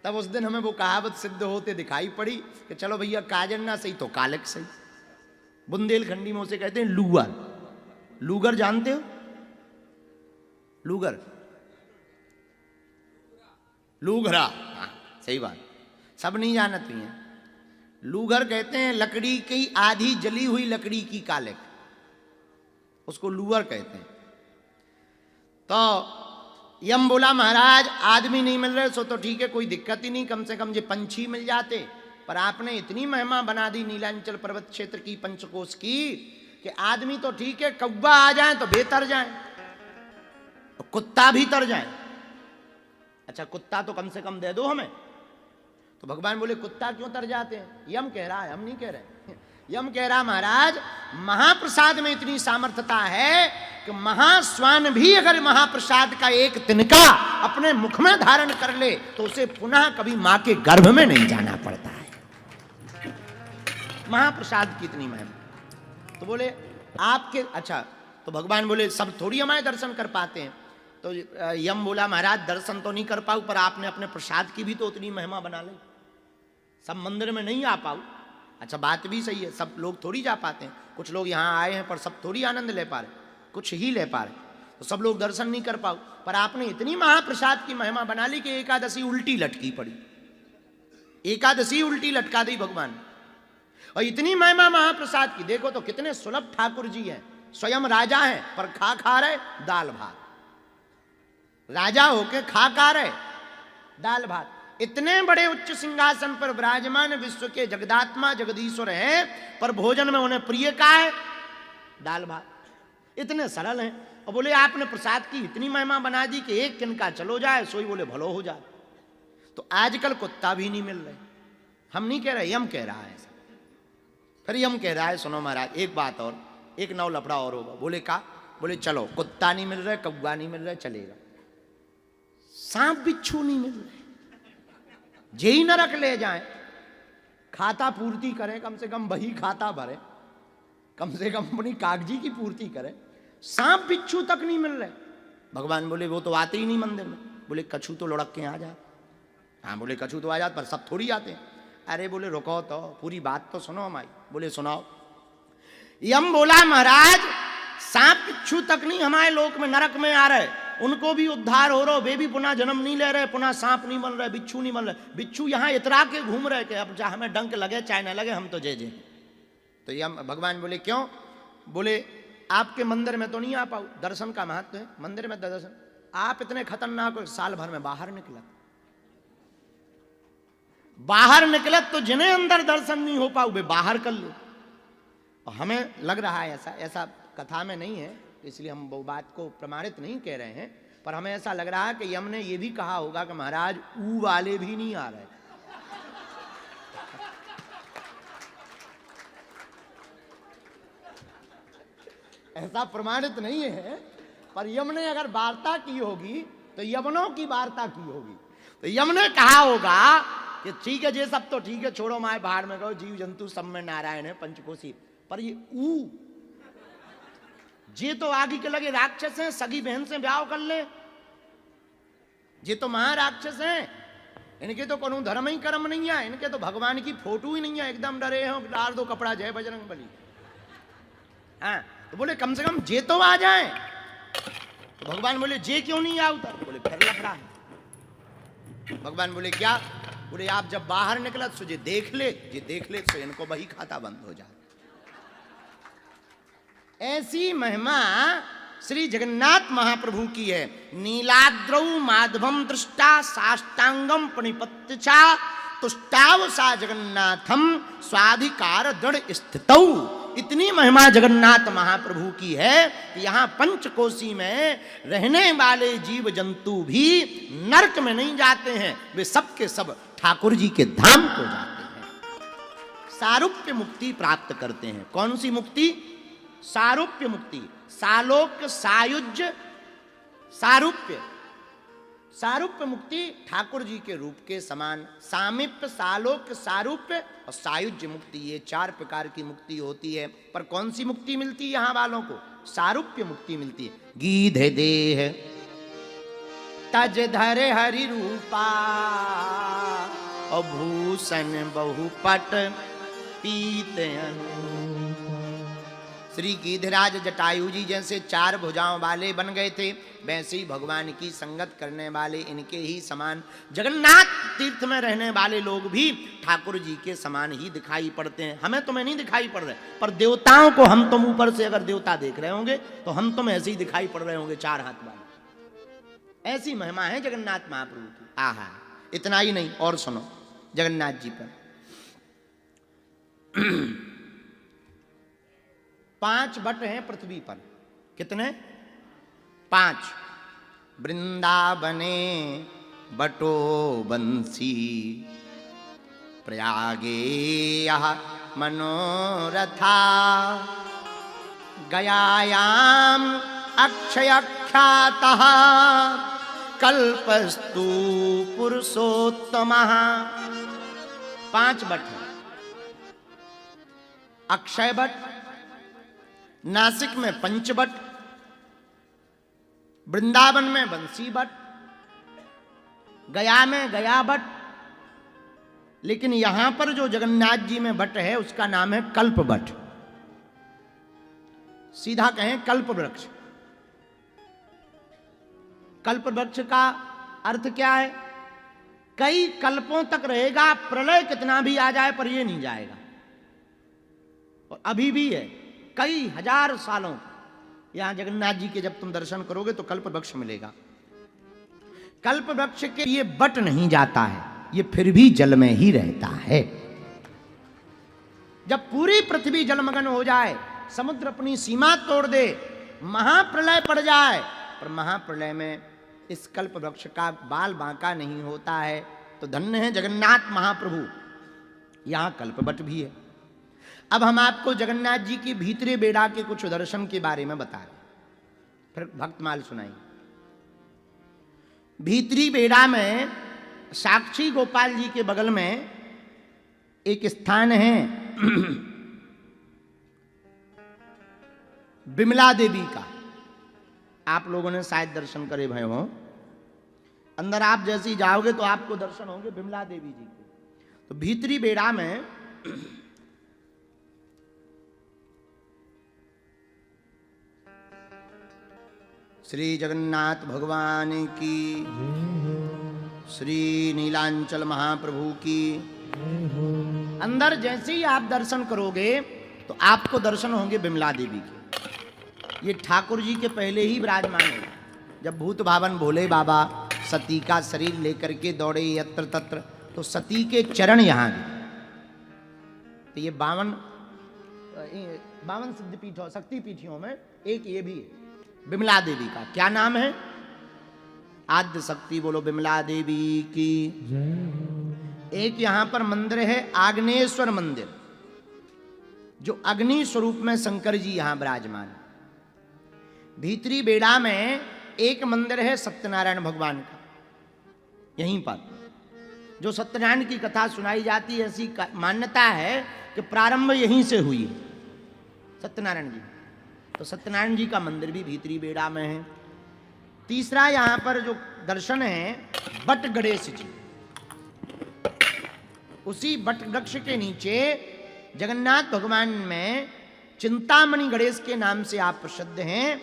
तब उस दिन हमें वो कहावत सिद्ध होते दिखाई पड़ी कि चलो भैया काजल ना सही तो कालिक सही। बुंदेलखंडी में उसे कहते हैं लूगर। लूगर जानते हो? लूगर, लूघरा, हाँ सही बात, सब नहीं जानते हैं। लूगर कहते हैं लकड़ी की आधी जली हुई लकड़ी की कालिक, उसको लूगर कहते हैं। तो यम बोला महाराज आदमी नहीं मिल रहे सो तो ठीक है, कोई दिक्कत ही नहीं, कम से कम ये पंछी मिल जाते। पर आपने इतनी महिमा बना दी नीलांचल पर्वत क्षेत्र की, पंचकोश की, कि आदमी तो ठीक है, कौवा आ जाए तो बेतर जाए, कुत्ता भी तर जाए। अच्छा कुत्ता तो कम से कम दे दो हमें। तो भगवान बोले कुत्ता क्यों तर जाते हैं? यम कह रहा है, हम नहीं कह रहे। यम कह रहा महाराज महाप्रसाद में इतनी सामर्थ्यता है कि महाश्वान भी अगर महाप्रसाद का एक तिनका अपने मुख में धारण कर ले तो उसे पुनः कभी मां के गर्भ में नहीं जाना पड़ता है। महाप्रसाद की इतनी महिमा। तो बोले आपके, अच्छा तो भगवान बोले सब थोड़ी हमारे दर्शन कर पाते हैं। तो यम बोला महाराज दर्शन तो नहीं कर पाऊं, पर आपने अपने प्रसाद की भी तो उतनी महिमा बना ली, सब मंदिर में नहीं आ पाऊं। अच्छा बात भी सही है, सब लोग थोड़ी जा पाते हैं, कुछ लोग यहाँ आए हैं पर सब थोड़ी आनंद ले पा रहे, कुछ ही ले पा रहे, तो सब लोग दर्शन नहीं कर पाओ। पर आपने इतनी महाप्रसाद की महिमा बना ली कि एकादशी उल्टी लटकी पड़ी, एकादशी उल्टी लटका दी भगवान। और इतनी महिमा महाप्रसाद की, देखो तो कितने सुलभ ठाकुर जी हैं, स्वयं राजा हैं पर खा रहे दाल भात, राजा होके खा रहे दाल भात। इतने बड़े उच्च सिंहासन पर विराजमान विश्व के जगदात्मा जगदीश्वर हैं, पर भोजन में उन्हें प्रिय का है दाल भात। इतने सरल हैं। और बोले आपने प्रसाद की इतनी महिमा बना दी कि एक किनका चलो जाए सोई बोले भलो हो जाए। तो आजकल कुत्ता भी नहीं मिल रहे, हम नहीं कह रहे, यम कह रहा है ऐसा। फिर यम कह रहा है सुनो महाराज एक बात और, एक नौ लफड़ा और होगा। बोले का? बोले चलो कुत्ता नहीं मिल रहे, कौवा नहीं मिल रहे, चलेगा, सांप बिच्छू नहीं मिल रहे, जेई नरक ले जाए, खाता पूर्ति करें, कम से कम वही खाता भरे, कम से कम अपनी कागजी की पूर्ति करें, सांप बिच्छू तक नहीं मिल रहे। भगवान बोले वो तो आते ही नहीं मंदिर में। बोले कछू तो लुढ़क के आ जाए। हाँ बोले कछू तो आ जाते पर सब थोड़ी आते हैं। अरे बोले रुको तो पूरी बात तो सुनो हमारी। बोले सुनाओ। यम बोला महाराज सांप बिच्छू तक नहीं हमारे लोक में नरक में आ रहे, उनको भी उद्धार हो रहा, वे भी पुनः जन्म नहीं ले रहे, पुनः सांप नहीं बन रहे, बिच्छू नहीं बन रहे। बिच्छू यहाँ इतरा के घूम रहे कि अब चाहे हमें डंक लगे चाहे ना लगे हम तो जे। तो यम भगवान बोले क्यों? बोले आपके मंदिर में तो नहीं आ पाऊँ, दर्शन का महत्व है, मंदिर में दर्शन। आप इतने खतरनाक हो, साल भर में बाहर निकलत, बाहर निकलत तो जिन्हें अंदर दर्शन नहीं हो पाऊ वे बाहर कर लो। और हमें लग रहा है ऐसा, ऐसा कथा में नहीं है इसलिए हम वो बात को प्रमाणित नहीं कह रहे हैं, पर हमें ऐसा लग रहा है कि यम ने ये भी कहा होगा कि महाराज ऊ वाले भी नहीं आ रहे। ऐसा प्रमाणित नहीं है, पर यम ने अगर वार्ता की होगी तो यमनों की वार्ता की होगी। तो यम ने कहा होगा कि ठीक है ये सब तो ठीक है, छोड़ो माए बाहर में गो, जीव जंतु सब में नारायण है पंचकोशी, पर ये ऊ जे तो आगे के लगे राक्षस हैं, सगी बहन से ब्याह कर ले, ये तो महाराक्षस हैं, इनके तो कोनो धर्म ही कर्म नहीं है, इनके तो भगवान की फोटो ही नहीं है, एकदम डरे हो डाल दो कपड़ा जय बजरंग बली। हाँ तो बोले कम से कम जे तो आ जाए। तो भगवान बोले जे क्यों नहीं आ उतर? बोले फिर लफड़ा है। भगवान बोले क्या? बोले आप जब बाहर निकला तो जे देख ले तो इनको वही खाता बंद हो जाए। ऐसी महिमा श्री जगन्नाथ महाप्रभु की है। नीलाद्रौ माधवम दृष्टा साष्टांगम प्रणिपत्या तुष्टाव सा जगन्नाथम स्वाधिकार दृढ़ स्थितौ। इतनी महिमा जगन्नाथ महाप्रभु की है कि यहाँ पंचकोशी में रहने वाले जीव जंतु भी नरक में नहीं जाते हैं, वे सब के सब ठाकुर जी के धाम को जाते हैं, सारूप्य मुक्ति प्राप्त करते हैं। कौन सी मुक्ति? सारूप्य मुक्ति। सालोक सायुज्य सारूप्य। सारूप्य मुक्ति ठाकुर जी के रूप के समान। सामीप्य, सालोक, सारूप्य और सायुज्य मुक्ति, ये चार प्रकार की मुक्ति होती है। पर कौन सी मुक्ति मिलती है यहाँ वालों को? सारूप्य मुक्ति मिलती है। गीधे देह तज धरे हरि रूपा और भूषण बहुपट पीत अनु। श्री गिरिराज जटायु जी जैसे चार भुजाओं वाले बन गए थे, वैसे ही भगवान की संगत करने वाले इनके ही समान जगन्नाथ तीर्थ में रहने वाले लोग भी ठाकुर जी के समान ही दिखाई पड़ते हैं। हमें तुम्हें नहीं दिखाई पड़ रहे, पर देवताओं को हम तुम ऊपर से अगर देवता देख रहे होंगे तो हम तुम ऐसे ही दिखाई पड़ रहे होंगे, चार हाथ वाले ऐसी महिमा है जगन्नाथ महाप्रभु की। आहा, इतना ही नहीं, और सुनो जगन्नाथ जी पर 5 बट हैं पृथ्वी पर। कितने? 5। वृंदावने बटो बंसी, प्रयागे यह मनोरथा, गयायाम अक्षयख्यातः, कल्पस्तु पुरुषोत्तमः। 5 बट हैं। अक्षय बट, नासिक में पंचबट, वृंदावन में बंसी बट, गया में गया बट, लेकिन यहां पर जो जगन्नाथ जी में बट है उसका नाम है कल्प बट। सीधा कहें कल्प वृक्ष। कल्प वृक्ष का अर्थ क्या है? कई कल्पों तक रहेगा, प्रलय कितना भी आ जाए पर ये नहीं जाएगा, और अभी भी है कई हजार सालों। यहां जगन्नाथ जी के जब तुम दर्शन करोगे तो कल्प वृक्ष मिलेगा। कल्प वृक्ष के ये बट नहीं जाता है, ये फिर भी जल में ही रहता है। जब पूरी पृथ्वी जलमग्न हो जाए, समुद्र अपनी सीमा तोड़ दे, महाप्रलय पड़ जाए, पर महाप्रलय में इस कल्प वृक्ष का बाल बांका नहीं होता है। तो धन्य है जगन्नाथ महाप्रभु, यहां कल्प वट भी है। अब हम आपको जगन्नाथ जी की भीतरे बेड़ा के कुछ दर्शन के बारे में बता रहे, फिर भक्तमाल सुनाई। भीतरी बेड़ा में साक्षी गोपाल जी के बगल में एक स्थान है बिमला देवी का। आप लोगों ने शायद दर्शन करे भय हो। अंदर आप जैसे ही जाओगे तो आपको दर्शन होंगे बिमला देवी जी के। तो भीतरी बेड़ा में श्री जगन्नाथ भगवान की, श्री नीलांचल महाप्रभु की। अंदर जैसे ही आप दर्शन करोगे तो आपको दर्शन होंगे बिमला देवी के। ये ठाकुर जी के पहले ही विराजमान है। जब भूत भावन भोले बाबा सती का शरीर लेकर के दौड़े यत्र तत्र, तो सती के चरण यहाँ गए। तो ये 52 सिद्धपीठों शक्तिपीठियों में एक ये भी है, बिमला देवी का। क्या नाम है? आद्य शक्ति बोलो बिमला देवी की। एक यहां पर मंदिर है आग्नेश्वर मंदिर, जो अग्नि स्वरूप में शंकर जी यहां विराजमान। भीतरी बेड़ा में एक मंदिर है सत्यनारायण भगवान का। यहीं पर जो सत्यनारायण की कथा सुनाई जाती है, ऐसी मान्यता है कि प्रारंभ यहीं से हुई है सत्यनारायण जी। तो सत्यनारायण जी का मंदिर भी भीतरी बेड़ा में है। तीसरा यहां पर जो दर्शन है बट गणेश जी। उसी बट वृक्ष के नीचे जगन्नाथ भगवान में चिंतामणि गणेश के नाम से आप प्रसिद्ध हैं,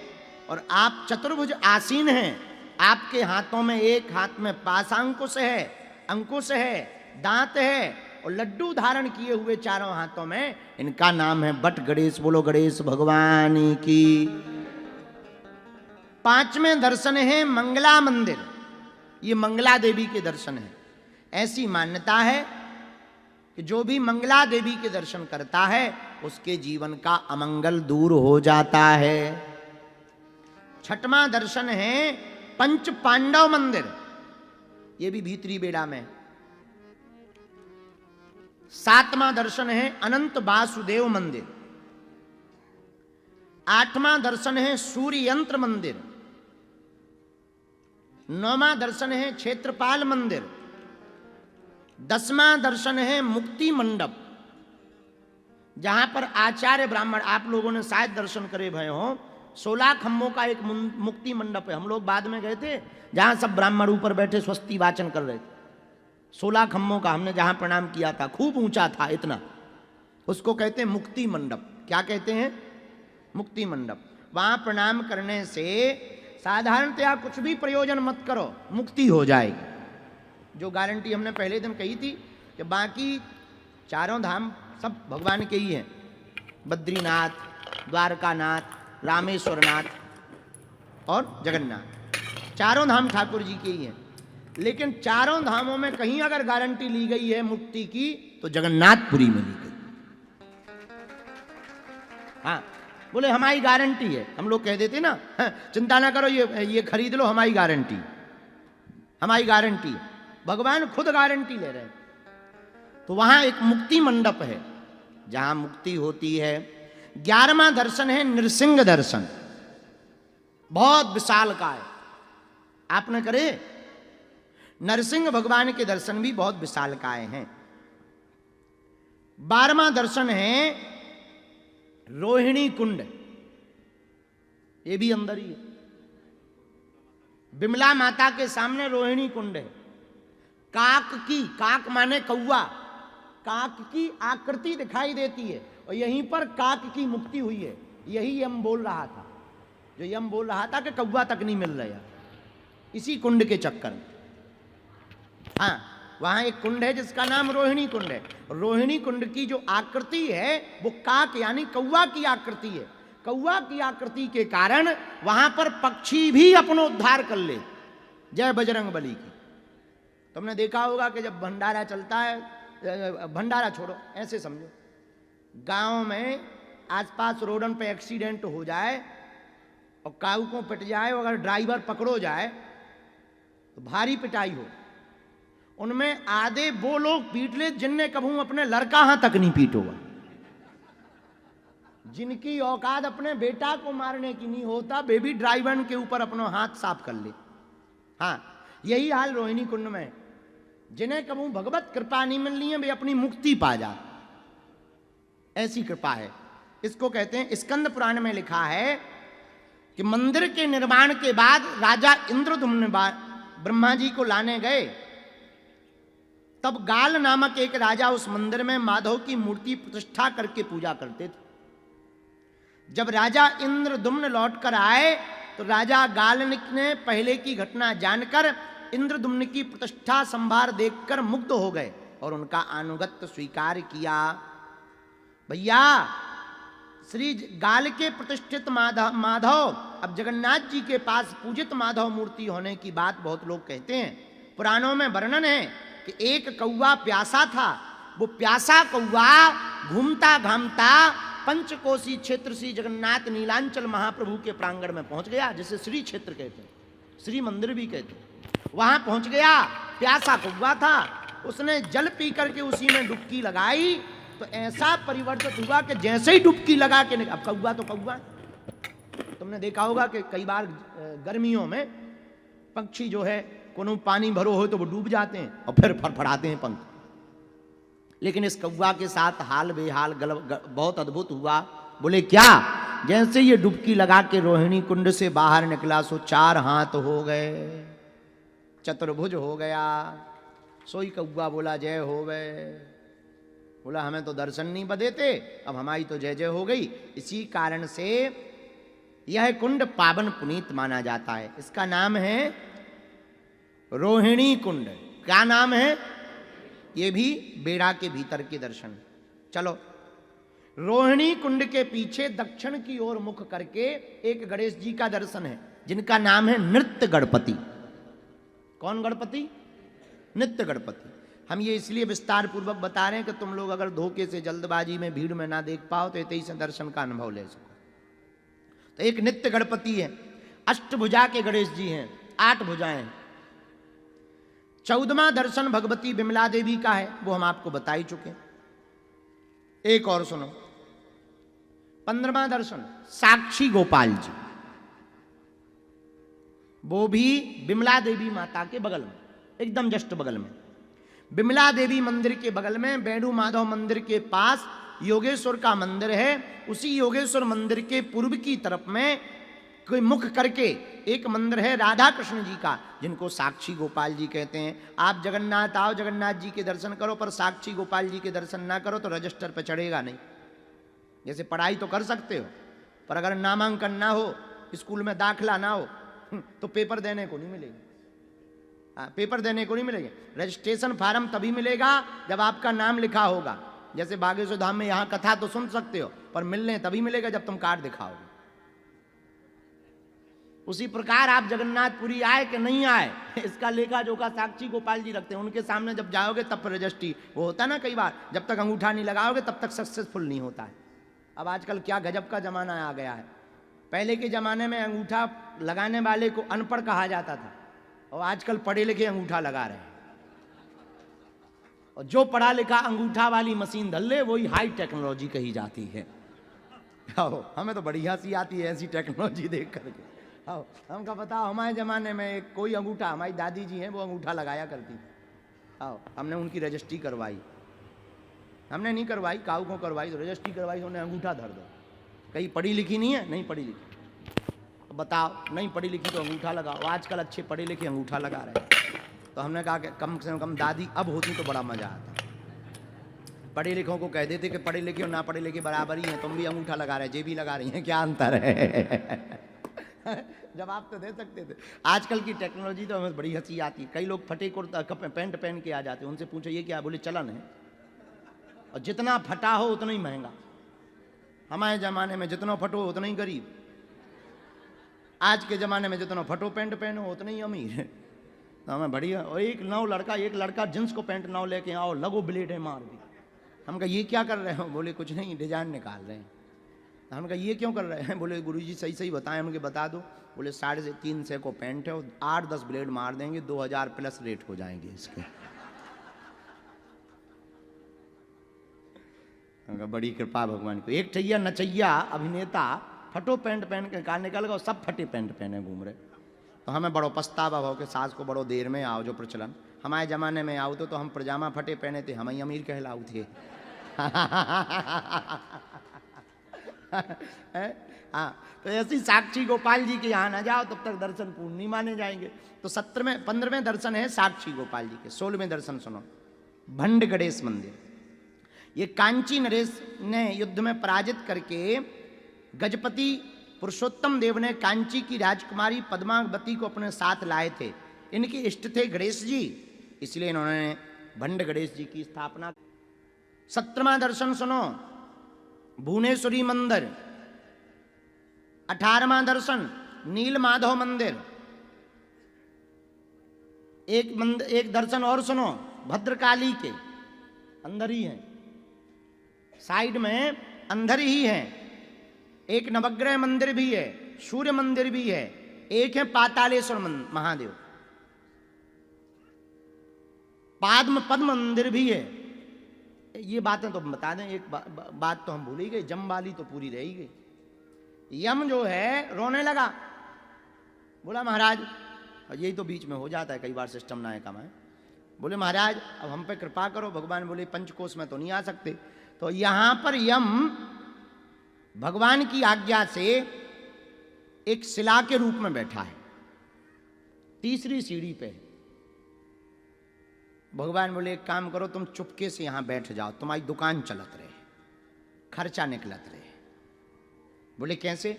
और आप चतुर्भुज आसीन हैं। आपके हाथों में एक हाथ में पाशांकुश है, अंकुश है, दांत है, और लड्डू धारण किए हुए चारों हाथों में। इनका नाम है बट गणेश। बोलो गणेश भगवान की। 5वें दर्शन है मंगला मंदिर। ये मंगला देवी के दर्शन है। ऐसी मान्यता है कि जो भी मंगला देवी के दर्शन करता है उसके जीवन का अमंगल दूर हो जाता है। 6वां दर्शन है पंच पांडव मंदिर। ये भी भीतरी बेड़ा में। 7वां दर्शन है अनंत वासुदेव मंदिर। 8वां दर्शन है सूर्य यंत्र मंदिर। 9वां दर्शन है क्षेत्रपाल मंदिर। 10वां दर्शन है मुक्ति मंडप, जहां पर आचार्य ब्राह्मण, आप लोगों ने शायद दर्शन करे भय हो। 16 खम्भों का एक मुक्ति मंडप है। हम लोग बाद में गए थे, जहां सब ब्राह्मण ऊपर बैठे स्वस्ति वाचन कर रहे थे। 16 खम्भों का हमने जहां प्रणाम किया था, खूब ऊंचा था इतना। उसको कहते हैं मुक्ति मंडप। क्या कहते हैं? मुक्ति मंडप। वहां प्रणाम करने से साधारणतया कुछ भी प्रयोजन मत करो, मुक्ति हो जाएगी। जो गारंटी हमने पहले दिन कही थी कि बाकी चारों धाम सब भगवान के ही हैं। बद्रीनाथ, द्वारकानाथ, रामेश्वरनाथ और जगन्नाथ। चारों धाम ठाकुर जी के ही हैं। लेकिन चारों धामों में कहीं अगर गारंटी ली गई है मुक्ति की तो जगन्नाथपुरी में ली गई। हाँ, बोले हमारी गारंटी है। हम लोग कह देते ना, चिंता ना करो, ये खरीद लो, हमारी गारंटी, हमारी गारंटी है। भगवान खुद गारंटी ले रहे हैं। तो वहां एक मुक्ति मंडप है जहां मुक्ति होती है। 11वां दर्शन है नृसिंह दर्शन, बहुत विशाल का है। आपने करे नरसिंह भगवान के दर्शन भी बहुत विशाल काय हैं। 12वां दर्शन है रोहिणी कुंड, ये भी अंदर ही है। बिमला माता के सामने रोहिणी कुंड है। काक माने कौवा, काक की आकृति दिखाई देती है और यहीं पर काक की मुक्ति हुई है। यही यम बोल रहा था, जो यम बोल रहा था कि कौवा तक नहीं मिल रहा, इसी कुंड के चक्कर में। हाँ, वहां एक कुंड है जिसका नाम रोहिणी कुंड है। रोहिणी कुंड की जो आकृति है वो काक यानी कौवा की आकृति है। कौवा की आकृति के कारण वहां पर पक्षी भी अपना उद्धार कर ले। जय बजरंग बली की। तुमने देखा होगा कि जब भंडारा चलता है, भंडारा छोड़ो, ऐसे समझो, गांव में आसपास रोडन पे एक्सीडेंट हो जाए और काऊ को पिट जाए, अगर ड्राइवर पकड़ो जाए तो भारी पिटाई हो, उनमें आधे वो लोग पीट ले जिनने कभी अपने लड़का हां तक नहीं पीटोगा, जिनकी औकात अपने बेटा को मारने की नहीं होता, बेबी ड्राइवर के ऊपर अपना हाथ साफ कर ले। हाँ, यही हाल रोहिणी कुंड में। जिन्हें कभी भगवत कृपा नहीं मिलनी है वे अपनी मुक्ति पा जा, ऐसी कृपा है। इसको कहते हैं, स्कंद पुराण में लिखा है कि मंदिर के निर्माण के बाद राजा इंद्रदुम्न ब्रह्मा जी को लाने गए, तब गाल नामक एक राजा उस मंदिर में माधव की मूर्ति प्रतिष्ठा करके पूजा करते थे। जब राजा इंद्रदुम्न लौटकर आए तो राजा गालनिक ने पहले की घटना जानकर इंद्रदुम्न की प्रतिष्ठा संभार देखकर मुग्ध हो गए और उनका अनुगत्य स्वीकार किया। भैया, श्री गाल के प्रतिष्ठित माधव अब जगन्नाथ जी के पास पूजित माधव मूर्ति होने की बात बहुत लोग कहते हैं। पुराणों में वर्णन है कि एक कौवा प्यासा था। वो प्यासा कौवा घूमता घामता पंचकोशी क्षेत्र श्री जगन्नाथ नीलांचल महाप्रभु के प्रांगण में पहुंच गया, जिसे श्री क्षेत्र कहते हैं, श्री मंदिर भी कहते हैं। वहां पहुंच गया, प्यासा कौवा था, उसने जल पी करके उसी में डुबकी लगाई तो ऐसा परिवर्तित हुआ कि जैसे ही डुबकी लगा के अब कौवा तो कौवा। तुमने देखा होगा कि कई बार गर्मियों में पक्षी जो है कोनो पानी भरो हो तो वो डूब जाते हैं और फिर फड़फड़ाते हैं पंख, लेकिन इस कौवा के साथ हाल बेहाल बहुत अद्भुत हुआ। बोले क्या? जैसे ये डुबकी लगा के रोहिणी कुंड से बाहर निकला सो 4 हाथ हो गए, चतुर्भुज हो गया। सोई कौवा बोला जय हो गए। बोला हमें तो दर्शन नहीं बदेते, अब हमारी तो जय जय हो गई। इसी कारण से यह कुंड पावन पुनीत माना जाता है। इसका नाम है रोहिणी कुंड। क्या नाम है? ये भी बेड़ा के भीतर के दर्शन। चलो, रोहिणी कुंड के पीछे दक्षिण की ओर मुख करके एक गणेश जी का दर्शन है, जिनका नाम है नृत्य गणपति। कौन गणपति? नित्य गणपति। हम ये इसलिए विस्तार पूर्वक बता रहे हैं कि तुम लोग अगर धोखे से जल्दबाजी में भीड़ में ना देख पाओ तो इतने से दर्शन का अनुभव ले सको। तो एक नित्य गणपति है, अष्टभुजा के गणेश जी हैं, 8 भुजाएं हैं। 14वां दर्शन भगवती बिमला देवी का है, वो हम आपको बता ही चुके। एक और सुनो, 15वां दर्शन साक्षी गोपाल जी, वो भी बिमला देवी माता के बगल में, एकदम जस्ट बगल में। बिमला देवी मंदिर के बगल में वेणु माधव मंदिर के पास योगेश्वर का मंदिर है। उसी योगेश्वर मंदिर के पूर्व की तरफ में कोई मुख करके एक मंदिर है राधा कृष्ण जी का, जिनको साक्षी गोपाल जी कहते हैं। आप जगन्नाथ आओ, जगन्नाथ जी के दर्शन करो, पर साक्षी गोपाल जी के दर्शन ना करो तो रजिस्टर पे चढ़ेगा नहीं। जैसे पढ़ाई तो कर सकते हो, पर अगर नामांकन ना हो, स्कूल में दाखिला ना हो, तो पेपर देने को नहीं मिलेगी। पेपर देने को नहीं मिलेगा। रजिस्ट्रेशन फार्म तभी मिलेगा जब आपका नाम लिखा होगा। जैसे बागेश्वर धाम में यहाँ कथा तो सुन सकते हो, पर मिलने तभी मिलेगा जब तुम कार्ड दिखाओगे। उसी प्रकार आप जगन्नाथपुरी आए कि नहीं आए, इसका लेखा जोखा साक्षी गोपाल जी रखते हैं। उनके सामने जब जाओगे तब रजिस्ट्री, वो होता है ना कई बार, जब तक अंगूठा नहीं लगाओगे तब तक सक्सेसफुल नहीं होता है। अब आजकल क्या गजब का जमाना आ गया है। पहले के जमाने में अंगूठा लगाने वाले को अनपढ़ कहा जाता था, और आजकल पढ़े लिखे अंगूठा लगा रहे हैं। और जो पढ़ा लिखा अंगूठा वाली मशीन धर ले वही हाई टेक्नोलॉजी कही जाती है। हमें तो बड़ी हंसी आती है ऐसी टेक्नोलॉजी देख करके। हमका बताओ, हमारे ज़माने में एक कोई अंगूठा, हमारी दादी जी हैं वो अंगूठा लगाया करती थी। हमने उनकी रजिस्ट्री करवाई, हमने नहीं करवाई, काऊ को करवाई, तो रजिस्ट्री करवाई तो उन्हें अंगूठा धर दो। कहीं पढ़ी लिखी नहीं है, नहीं पढ़ी लिखी, तो बताओ नहीं पढ़ी लिखी तो अंगूठा लगाओ। आजकल अच्छे पढ़े लिखे अंगूठा लगा रहे हैं। तो हमने कहा कि कम से कम दादी अब होती तो बड़ा मज़ा आता। पढ़े लिखों को कह देते कि पढ़े लिखे और ना पढ़े लिखे बराबर ही हैं, तुम भी अंगूठा लगा रहे, जेबी लगा रही हैं, क्या अंतर है? जवाब तो दे सकते थे। आजकल की टेक्नोलॉजी तो हमें बड़ी हंसी आती है। कई लोग फटे कुर्ता पैंट पहन के आ जाते हैं, उनसे पूछो ये क्या, बोले चलन है, और जितना फटा हो उतना ही महंगा। हमारे ज़माने में जितना फटो उतना ही गरीब, आज के ज़माने में जितना फटो पैंट पहनो उतना ही अमीर। तो हमें बढ़िया। और एक लड़का जींस को पैंट नाव लेके आओ, लगो ब्लेड है मार दी। हम कहा ये क्या कर रहे हो? बोले कुछ नहीं, डिजाइन निकाल रहे हैं। तो हम कहा ये क्यों कर रहे हैं? बोले गुरुजी सही सही बताएं। हमके बता दो। बोले 350 को पैंट है और 8-10 ब्लेड मार देंगे, 2000 प्लस रेट हो जाएंगे इसके। बड़ी कृपा भगवान को। एक ठैया नचैया अभिनेता फटो पैंट पहन के कहा निकल गए, सब फटे पैंट पहने घूम रहे। तो हमें बड़ो पछतावा हो कि सास को बड़ो देर में आओ जो प्रचलन। हमारे ज़माने में आओ तो हम पजामा फटे पहने थे, हम ही अमीर कहलाऊ थे। हाँ, तो ऐसी साक्षी गोपाल जी के यहाँ ना जाओ तब तक दर्शन पूर्ण नहीं माने जाएंगे। तो 15वें दर्शन है साक्षी गोपाल जी के। 16वें दर्शन सुनो, भंड गणेश मंदिर। ये कांची नरेश ने युद्ध में पराजित करके गजपति पुरुषोत्तम देव ने कांची की राजकुमारी पद्मावती को अपने साथ लाए थे। इनके इष्ट थे गणेश जी, इसलिए इन्होंने भंड गणेश जी की स्थापना। 17वां दर्शन सुनो, भुवनेश्वरी मंदिर। 18वां दर्शन नील माधव मंदिर। एक दर्शन और सुनो, भद्रकाली के अंदर ही है, साइड में अंदर ही है। एक नवग्रह मंदिर भी है, सूर्य मंदिर भी है, एक है पातालेश्वर महादेव, पद्म मंदिर भी है। ये बातें तो हम बता दें, एक बात तो हम भूल ही गए, जम वाली तो पूरी रह ही गई। यम जो है रोने लगा, बोला महाराज, और यही तो बीच में हो जाता है कई बार सिस्टम ना है कम है। बोले महाराज अब हम पे कृपा करो। भगवान बोले पंचकोश में तो नहीं आ सकते। तो यहां पर यम भगवान की आज्ञा से एक शिला के रूप में बैठा है, तीसरी सीढ़ी पे। भगवान बोले एक काम करो, तुम चुपके से यहां बैठ जाओ, तुम्हारी दुकान चलत रहे, खर्चा निकलत रहे। बोले कैसे?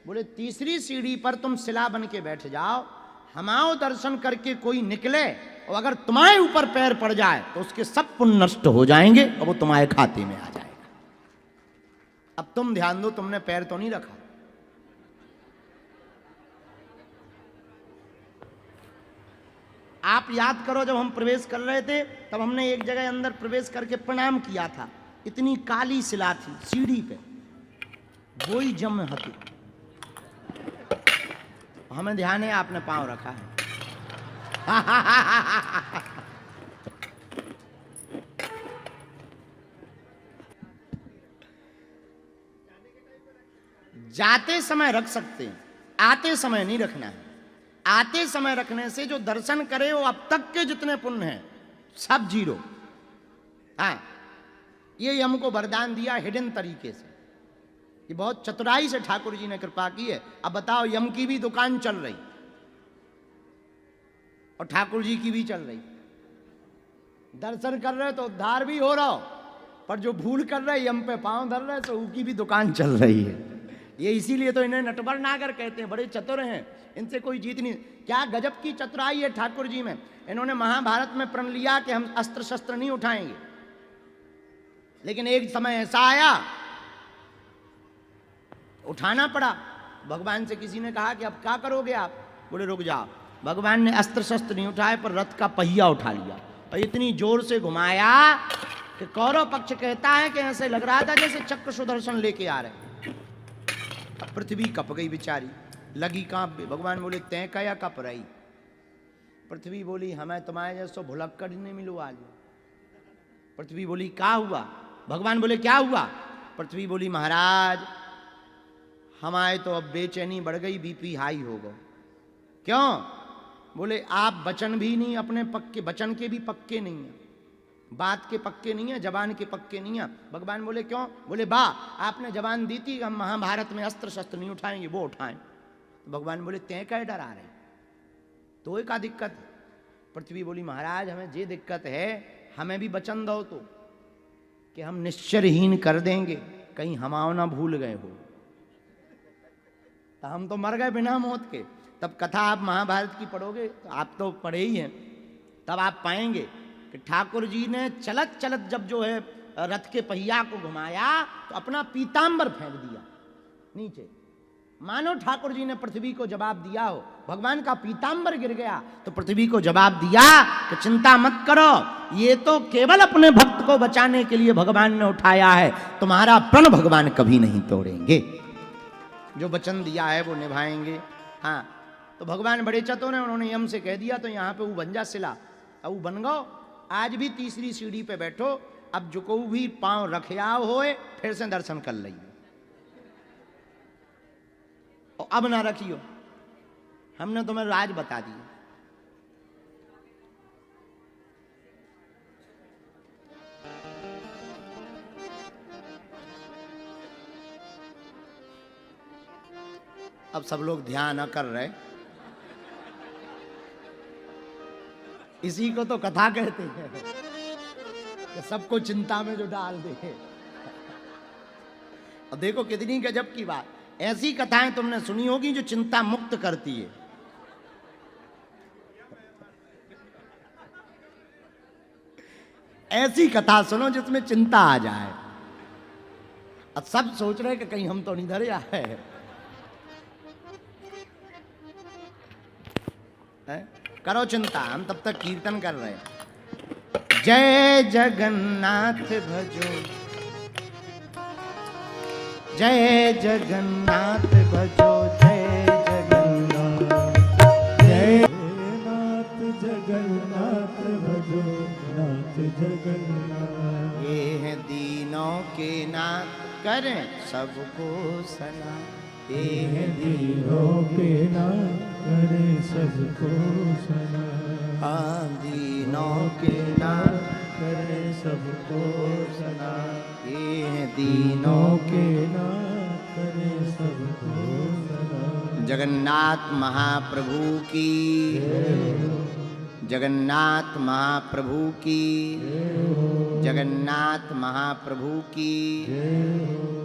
बोले तीसरी सीढ़ी पर तुम शिला बन के बैठ जाओ, हमाओ दर्शन करके कोई निकले और अगर तुम्हारे ऊपर पैर पड़ जाए तो उसके सब पुण्य नष्ट हो जाएंगे और वो तुम्हारे खाते में आ जाएगा। अब तुम ध्यान दो, तुमने पैर तो नहीं रखा। आप याद करो, जब हम प्रवेश कर रहे थे तब हमने एक जगह अंदर प्रवेश करके प्रणाम किया था। इतनी काली शिला थी सीढ़ी पे, वही जम हती। हमें ध्यान है आपने पांव रखा है। जाते समय रख सकते हैं, आते समय नहीं रखना है। आते समय रखने से जो दर्शन करे वो अब तक के जितने पुण्य हैं सब जीरो। हाँ, ये हमको वरदान दिया हिडन तरीके से। ये बहुत चतुराई से ठाकुर जी ने कृपा की है। अब बताओ, यम की भी दुकान चल रही और ठाकुर जी की भी चल रही। दर्शन कर रहे तो उद्धार भी हो रहा हो, पर जो भूल कर रहे यम पे पांव धर रहे तो उनकी भी दुकान चल रही है। ये इसीलिए तो इन्हें नटवर नागर कहते हैं, बड़े चतुर हैं, इनसे कोई जीत नहीं। क्या गजब की चतुराई है ठाकुर जी में। इन्होंने महाभारत में प्रण लिया कि हम अस्त्र शस्त्र नहीं उठाएंगे, लेकिन एक समय ऐसा आया उठाना पड़ा। भगवान से किसी ने कहा कि अब क्या करोगे आप? बोले रुक जाओ। भगवान ने अस्त्र शस्त्र नहीं उठाए पर रथ का पहिया उठा लिया और इतनी जोर से घुमाया कि कौरव पक्ष कहता है कि ऐसे लग रहा था जैसे चक्र सुदर्शन लेके आ रहे। अब पृथ्वी कप गई बेचारी, लगी कांप। भगवान बोले तय कया कप रही? पृथ्वी बोली हमें तुम्हारे जैसो भुलक्कड़ नहीं मिलो आज। पृथ्वी बोली क्या हुआ? भगवान बोले क्या हुआ? पृथ्वी बोली महाराज हमारे तो अब बेचैनी बढ़ गई, बीपी हाई हो गया। क्यों? बोले आप वचन भी नहीं अपने पक्के, वचन के भी पक्के नहीं है, बात के पक्के नहीं है, जबान के पक्के नहीं है। भगवान बोले क्यों? बोले बा आपने जबान दी थी हम महाभारत में अस्त्र शस्त्र नहीं उठाएंगे, वो उठाएं। तो भगवान बोले तय क्या डरा रहे, तो का दिक्कत? पृथ्वी बोली महाराज हमें ये दिक्कत है, हमें भी वचन दो तो कि हम निश्चरहीन कर देंगे, कहीं हमाओ ना भूल गए हो। तो हम तो मर गए बिना मौत के। तब कथा आप महाभारत की पढ़ोगे, तो आप तो पढ़े ही हैं, तब आप पाएंगे कि ठाकुर जी ने चलत चलत जब जो है रथ के पहिया को घुमाया तो अपना पीतांबर फेंक दिया नीचे, मानो ठाकुर जी ने पृथ्वी को जवाब दिया हो। भगवान का पीतांबर गिर गया तो पृथ्वी को जवाब दिया कि चिंता मत करो, ये तो केवल अपने भक्त को बचाने के लिए भगवान ने उठाया है, तुम्हारा प्रण भगवान कभी नहीं तोड़ेंगे, जो वचन दिया है वो निभाएंगे। हाँ, तो भगवान बड़े चतुर हैं, उन्होंने यम से कह दिया तो यहाँ पे वो बन जा सिला, अब वो बन गो। आज भी तीसरी सीढ़ी पे बैठो, अब जो को भी पांव रखियाव होए फिर से दर्शन कर लियो, और अब ना रखियो, हमने तुम्हें राज बता दिया। अब सब लोग ध्यान न कर रहे, इसी को तो कथा कहते हैं कि सबको चिंता में जो डाल दे। और देखो कितनी गजब की बात, ऐसी कथाएं तुमने सुनी होगी जो चिंता मुक्त करती है। ऐसी कथा सुनो जिसमें चिंता आ जाए। अब सब सोच रहे कि कहीं हम तो नहीं धरे आए हैं? करो चिंता, हम तब तक कीर्तन कर रहे हैं। जय जगन्नाथ भजो, जय जगन्नाथ भजो, जय जगन्नाथ, जय नाथ जगन्नाथ भजो, नाथ जगन्नाथ। ये हैं दीनों के नाथ, करें सबको सना। ये हैं दीनों के नाथ, करें सबको सना। हाँ, दीनों के नाथ, करें सबको सना। ये हैं दीनों के नाथ, करें सबको सना। जगन्नाथ महाप्रभु की, जगन्नाथ महाप्रभु की, जगन्नाथ महाप्रभु की,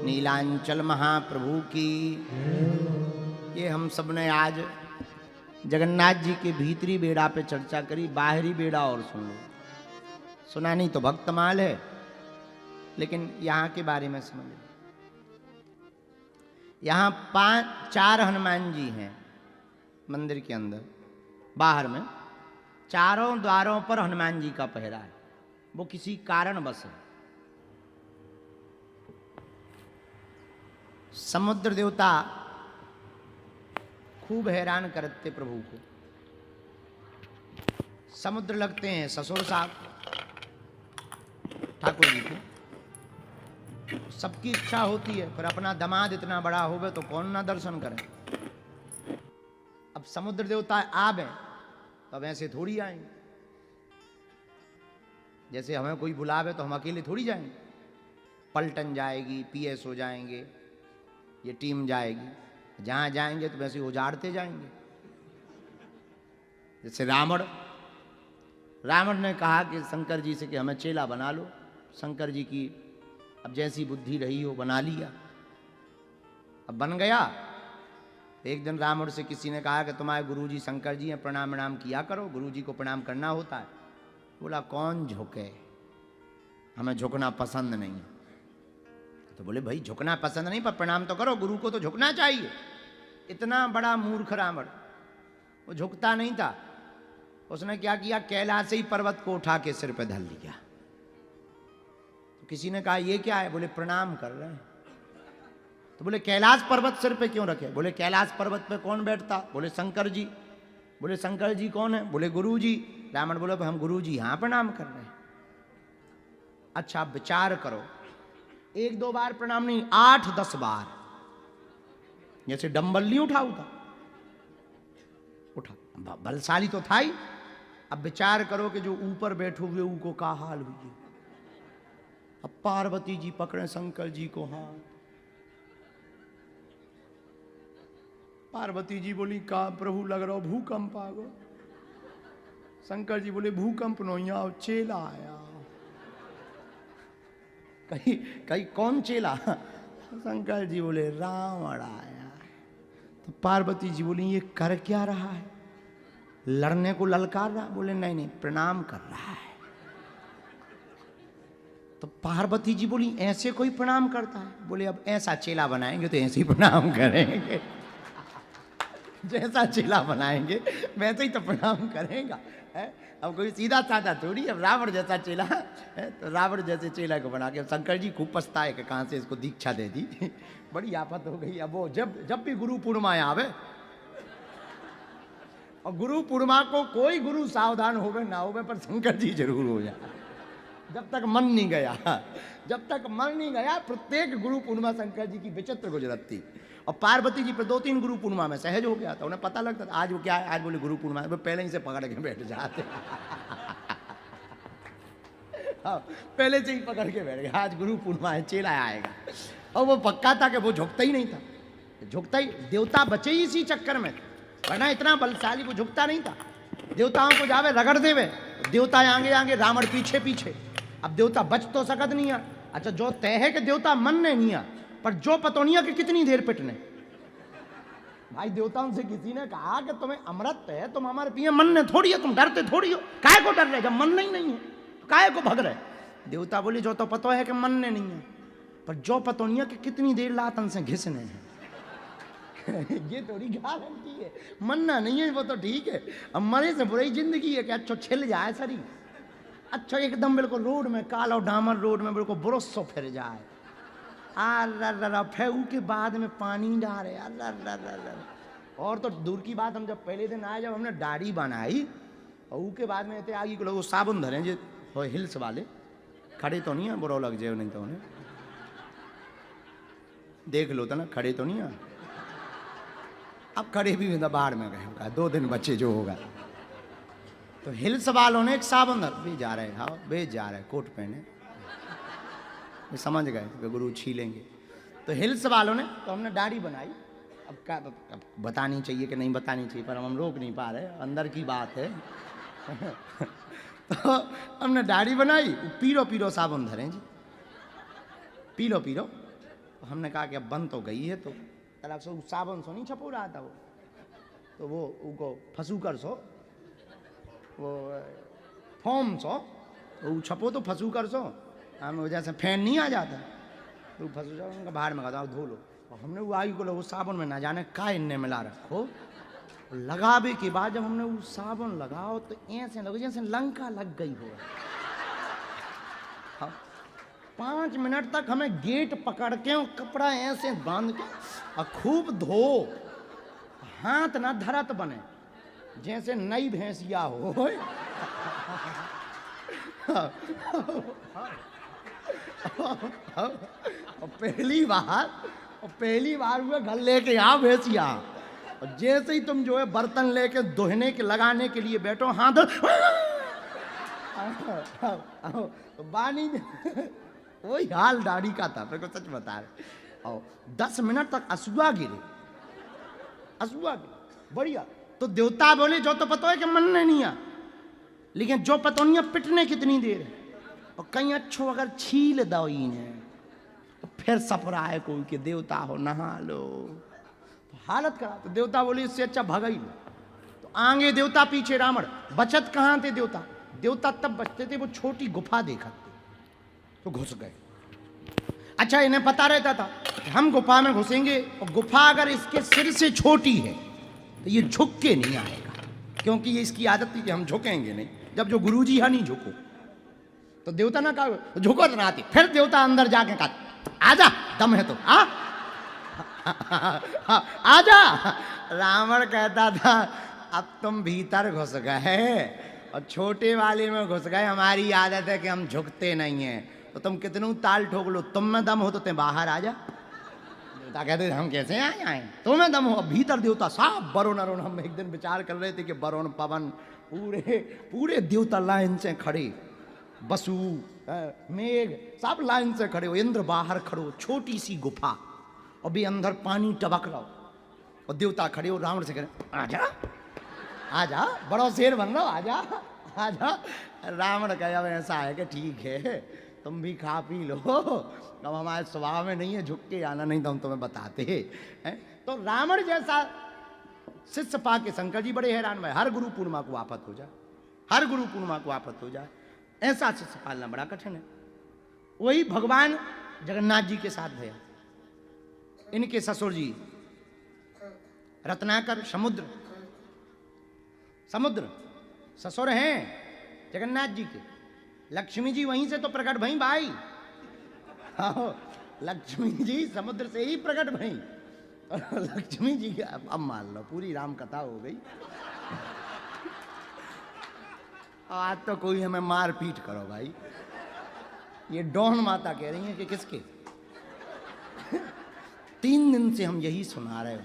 नीलांचल महाप्रभु की। ये हम सब ने आज जगन्नाथ जी के भीतरी बेड़ा पे चर्चा करी, बाहरी बेड़ा और सुन लो। सुना नहीं तो भक्तमाल है, लेकिन यहाँ के बारे में समझ लो। यहाँ 4 हनुमान जी हैं मंदिर के अंदर, बाहर में चारों द्वारों पर हनुमान जी का पहरा है, वो किसी कारण बस है। समुद्र देवता खूब हैरान करते प्रभु को। समुद्र लगते हैं ससुर साहब ठाकुर जी को, सबकी इच्छा होती है, पर अपना दामाद इतना बड़ा होवे तो कौन ना दर्शन करे। अब समुद्र देवता आवे तो अब ऐसे थोड़ी आएंगे, जैसे हमें कोई बुलावे तो हम अकेले थोड़ी जाएंगे। पलटन जाएगी, पीएस हो जाएंगे, ये टीम जाएगी, जहां जाएंगे तो वैसे उजाड़ते जाएंगे। जैसे रावण ने कहा कि शंकर जी से कि हमें चेला बना लो। शंकर जी की अब जैसी बुद्धि रही हो बना लिया, अब बन गया। एक दिन रावण से किसी ने कहा कि तुम्हारे गुरुजी शंकर जी हैं, प्रणाम किया करो, गुरुजी को प्रणाम करना होता है। बोला कौन झुके, हमें झुकना पसंद नहीं है। तो बोले भाई झुकना पसंद नहीं पर प्रणाम तो करो, गुरु को तो झुकना चाहिए। इतना बड़ा मूर्ख रावण, वो झुकता नहीं था। उसने क्या किया, कैलाश ही पर्वत को उठा के सिर पे धर लिया। तो किसी ने कहा ये क्या है? बोले प्रणाम कर रहे हैं। तो बोले कैलाश पर्वत सिर पे क्यों रखे? बोले कैलाश पर्वत पे कौन बैठता? बोले शंकर जी। बोले शंकर जी कौन है? बोले गुरु जी। रावण बोले हम गुरु जी यहां प्रणाम कर रहे हैं। अच्छा विचार करो, 1-2 बार प्रणाम नहीं, 8-10 बार, जैसे डंबल नहीं उठा बलशाली तो था ही। अब विचार करो कि जो ऊपर बैठे हुए उनको का हाल हुई। अब पार्वती जी पकड़े शंकर जी को हाथ। पार्वती जी बोली का प्रभु लग रहा भूकंप आ गो। शंकर जी बोले भूकंप नो यहाँ चेला आया। कहीं कौन चेला? शंकर जी बोले रावण आया। तो पार्वती जी बोली ये कर क्या रहा है? लड़ने को ललकार रहा? बोले नहीं नहीं प्रणाम कर रहा है। तो पार्वती जी बोली ऐसे कोई प्रणाम करता है? बोले अब ऐसा चेला बनाएंगे तो ऐसे ही प्रणाम करेंगे। जैसा चेला बनाएंगे वैसे ही तो प्रणाम करेगा है? अब कोई सीधा साधा थोड़ी। अब रावण जैसा चेला है तो रावण जैसे चेला को बना के शंकर जी खूब पछताए कि कहाँ से इसको दीक्षा दे दी। बड़ी आफत हो गई। अब वो जब भी गुरु पूर्णिमा आवे, और गुरु पूर्णिमा को कोई गुरु सावधान होवे ना होवे पर शंकर जी जरूर हो जाए। जब तक मन नहीं गया, जब तक मन नहीं गया, प्रत्येक गुरु पूर्णिमा शंकर जी की विचित्र गुजरत थी। और पार्वती जी पे 2-3 गुरु पूर्णिमा में सहज हो गया था। उन्हें पता लगता था आज वो क्या है, आज बोले गुरु पूर्णिमा, वो पहले ही से पकड़ के बैठ जाते। हाँ, पहले से ही पकड़ के बैठ गए आज गुरु पूर्णिमा है, चेला आएगा। और वो पक्का था कि वो झुकता ही नहीं था। झुकता ही, देवता बचे ही इसी चक्कर में, वरना इतना बलशाली वो झुकता नहीं था। देवताओं को जावे रगड़ देवे, देवता आगे आगे, रावण पीछे पीछे। अब देवता बच तो सकत नहीं है। अच्छा जो तय है कि देवता मन ने नहीं है, पर जो पतोनिया के कितनी देर पिटने। भाई देवताओं से किसी ने कहा कि तुम्हें अमृत है, तुम हमारे पिए, मन ने थोड़ी है, तुम डरते थोड़ी हो। काहे को डर रहे? जब मन नहीं है तो काहे को भग रहे? देवता बोले जो तो पतो है कि मन ने नहीं है, पर जो पतोनिया के कितनी देर लातन से घिसने हैं। ये थोड़ी गारंटी है। मन्ना नहीं है वो तो ठीक है, अब मरे से बुरी जिंदगी है कि अच्छा छिल जाए शरीर, अच्छा एकदम बिल्कुल रोड में, काला डामर रोड में बिल्कुल बुरस्सो फिर जाए। फिर के बाद में पानी डाले। और तो दूर की बात, हम जब पहले दिन आए, जब हमने दाढ़ी बनाई और उसके बाद में इतने आगे को लोग साबुन धरे जो हिल्स वाले, खड़े तो नहीं है, बुरा लग जाए नहीं तो उन्हें देख लो तो ना, खड़े तो नहीं है। अब खड़े भी बाहर में गए होगा, 2 दिन बच्चे जो होगा। तो हिल्स वालों ने एक साबुन धर भी जा रहे, हाँ बेच जा रहे, कोट पहने, समझ गए कि गुरु छीलेंगे। तो हिल्स वालों ने, तो हमने दाढ़ी बनाई। अब क्या बतानी चाहिए कि नहीं बतानी चाहिए, पर हम रोक नहीं पा रहे, अंदर की बात है। तो हमने दाढ़ी बनाई, पीरो पीरो साबुन धरें जी, पीलो पीलो। तो हमने कहा कि अब बंद तो गई है, तो तरह से साबुन सो नहीं छपो रहा था वो, तो वो उनको फंसू कर सो, वो फॉर्म सो वो छपो तो फंसू कर सो, हमें वजह से फैन नहीं आ जाता, तो फंसू जाओ, उनका बाहर में कहता धो लो। और हमने वो आई को वो साबुन में ना जाने का इन्ने मिला रखो। लगावे के बाद जब हमने वो साबुन लगाओ तो ऐसे लगे जैसे लंका लग गई हो। 5 मिनट तक हमें गेट पकड़ के और कपड़ा ऐसे बांध के और खूब धो, हाथ ना धरत बने जैसे नई भैंसिया हो। पहली बार हुए घर लेके यहाँ भैंसिया, और जैसे ही तुम जो है बर्तन लेके दोहने के लगाने के लिए बैठो, हाथ बानी वही हाल दाढ़ी का था, मेरे को सच बता रहे। और 10 मिनट तक असुआ गिरे, असुआ गिरे बढ़िया। तो देवता बोले जो तो पता है कि मन नहीं आ, लेकिन जो पतो नहीं पिटने कितनी देर है, और कहीं अच्छो अगर छील दो ने तो फिर सपरा है कोई के देवता हो नहा लो, तो हालत खराब। तो देवता बोले इससे अच्छा भगाई लो। तो आगे देवता, पीछे रावण। बचत कहाँ थे देवता? देवता तब बचते थे वो छोटी गुफा देखा तो घुस गए। अच्छा, इन्हें पता रहता था कि हम गुफा में घुसेंगे और गुफा अगर इसके सिर से छोटी है तो ये झुक के नहीं आएगा, क्योंकि ये इसकी आदत थी कि हम झुकेंगे नहीं। जब जो गुरुजी है नहीं झुको, तो देवता ना कहा झुको तो ना आती। फिर देवता अंदर जाके कहा आजा, दम है तो आजा। रावण कहता था अब तुम भीतर घुस गए और छोटे वाले में घुस गए, हमारी आदत है कि हम झुकते नहीं हैं, तो तुम कितनू ताल ठोक लो, तुम में दम हो तो तुम बाहर आ जा। देवता कहते हम कैसे आए, तुम्हें दम हो। अब भीतर देवता साफ वरुण अरुण, हम एक दिन विचार कर रहे थे कि वरुण पवन पूरे देवता लाइन से खड़े, बसु मेघ सब लाइन से खड़े हो, इंद्र बाहर खड़ो, छोटी सी गुफा और भी अंदर पानी टबक रहा हो, और देवता खड़े हो। रावण से कहे आजा आजा, बड़ो शेर बन रहा हो, आजा आजा। रावण कहे अब ऐसा है कि ठीक है तुम भी खा पी लो, अब हमारे स्वभाव में नहीं है झुक के आना, नहीं तो हम तुम्हें बताते हैं। तो रावण जैसा शिष्य पा के शंकर जी बड़े हैरान हुए। हर गुरु पूर्णिमा को आफत हो जाए, हर गुरु पूर्णिमा को आफत हो जाए, ऐसा शिष्य पालना बड़ा कठिन है। वही भगवान जगन्नाथ जी के साथ भैया, इनके ससुर जी रत्नाकर समुद्र ससुर हैं जगन्नाथ जी के। लक्ष्मी जी वहीं से तो प्रकट भई भाई, हाँ लक्ष्मी जी समुद्र से ही प्रकट भई। लक्ष्मी जी के अब मान लो पूरी राम कथा हो गई। आज तो कोई हमें मार पीट करो भाई, ये डॉन माता कह रही है कि किसके 3 दिन से हम यही सुना रहे हो।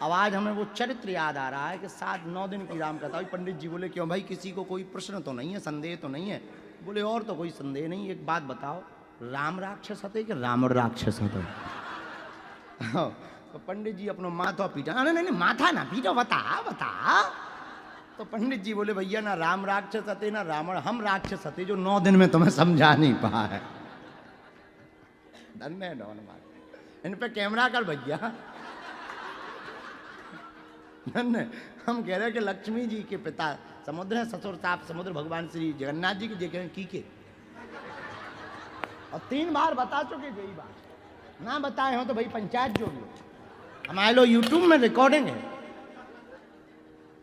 अब आज हमें वो चरित्र याद आ रहा है कि 7-9 दिन की राम कथा। पंडित जी बोले क्यों भाई, किसी को कोई प्रश्न तो नहीं है, संदेह तो नहीं है? बोले और तो कोई संदेह नहीं, एक बात बताओ, राम राक्षस हते कि रावण राक्षस हते? तो पंडित जी अपनो माथा पीटा, नहीं माथा ना पीटो, बता। तो पंडित जी बोले भैया ना राम राक्षस हते ना रावण, हम राक्षस हते जो 9 दिन में तुम्हें समझा नहीं पाए। धन्य डॉन मार, इन पे कैमरा कर भैया। हम कह रहे हैं कि लक्ष्मी जी के पिता समुद्र है, ससुर साहब समुद्र भगवान श्री जगन्नाथ जी के देखे की के, और 3 बार बता चुके। यही बात ना बताए हो तो भाई पंचायत जोड़ लो, हमारे लो यूट्यूब में रिकॉर्डिंग है।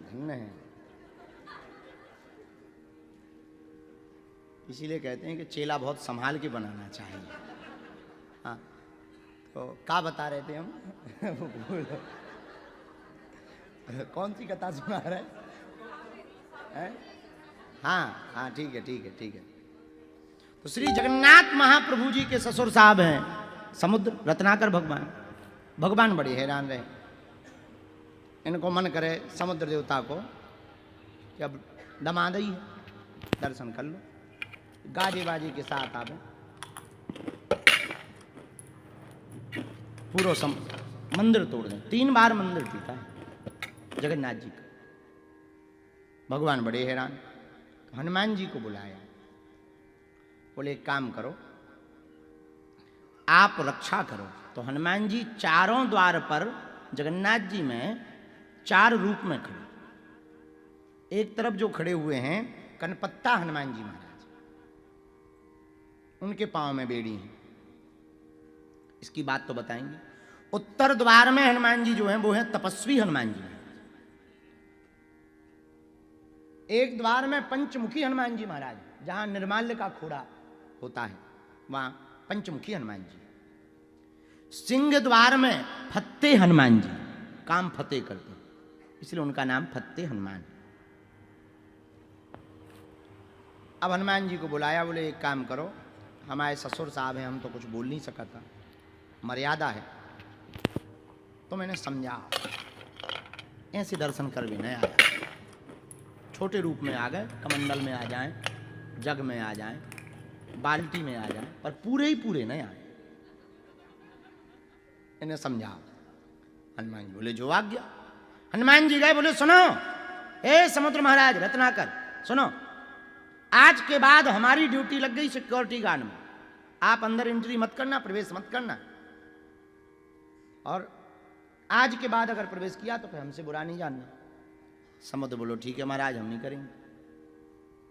धन्य है, इसीलिए कहते हैं कि चेला बहुत संभाल के बनाना चाहिए। हाँ तो क्या बता रहे थे हम? कौन सी कथा सुना रहे हैं? हाँ ठीक है। तो श्री जगन्नाथ महाप्रभु जी के ससुर साहब हैं समुद्र रत्नाकर भगवान बड़े हैरान रहे। इनको मन करे समुद्र देवता को कि अब दमाद ही है, दर्शन कर लो, गाजे बाजे के साथ आवे। पूरा मंदिर तोड़ दें, 3 बार मंदिर टूटा जगन्नाथ जी का। भगवान बड़े हैरान, हनुमान जी को बुलाया, बोले एक काम करो आप रक्षा करो। तो हनुमान जी चारों द्वार पर जगन्नाथ जी में 4 रूप में खड़े। एक तरफ जो खड़े हुए हैं कनपत्ता हनुमान जी महाराज, उनके पांव में बेड़ी है, इसकी बात तो बताएंगे। उत्तर द्वार में हनुमान जी जो हैं वो हैं तपस्वी हनुमान जी। एक द्वार में पंचमुखी हनुमान जी महाराज, जहां निर्माल्य का खोड़ा होता है वहां पंचमुखी हनुमान जी। सिंह द्वार में फत्ते हनुमान जी, काम फतेह करते, इसलिए उनका नाम फत्ते हनुमान। अब हनुमान जी को बुलाया, बोले एक काम करो, हमारे ससुर साहब हैं, हम तो कुछ बोल नहीं सकता, मर्यादा है, तो मैंने समझा ऐसे दर्शन कर भी नहीं आया। छोटे रूप में आ गए, कमंडल में आ जाएं, जग में आ जाएं, बाल्टी में आ जाएं, पर पूरे ही पूरे नहीं आए। इन्हें समझा। हनुमान जी बोले जो आज्ञा। हनुमान जी गए, बोले सुनो हे समुद्र महाराज रत्नाकर, सुनो आज के बाद हमारी ड्यूटी लग गई सिक्योरिटी गार्ड में। आप अंदर एंट्री मत करना, प्रवेश मत करना, और आज के बाद अगर प्रवेश किया तो फिर हमसे बुरा नहीं जानना। समुद्र बोलो ठीक है महाराज, हम नहीं करेंगे।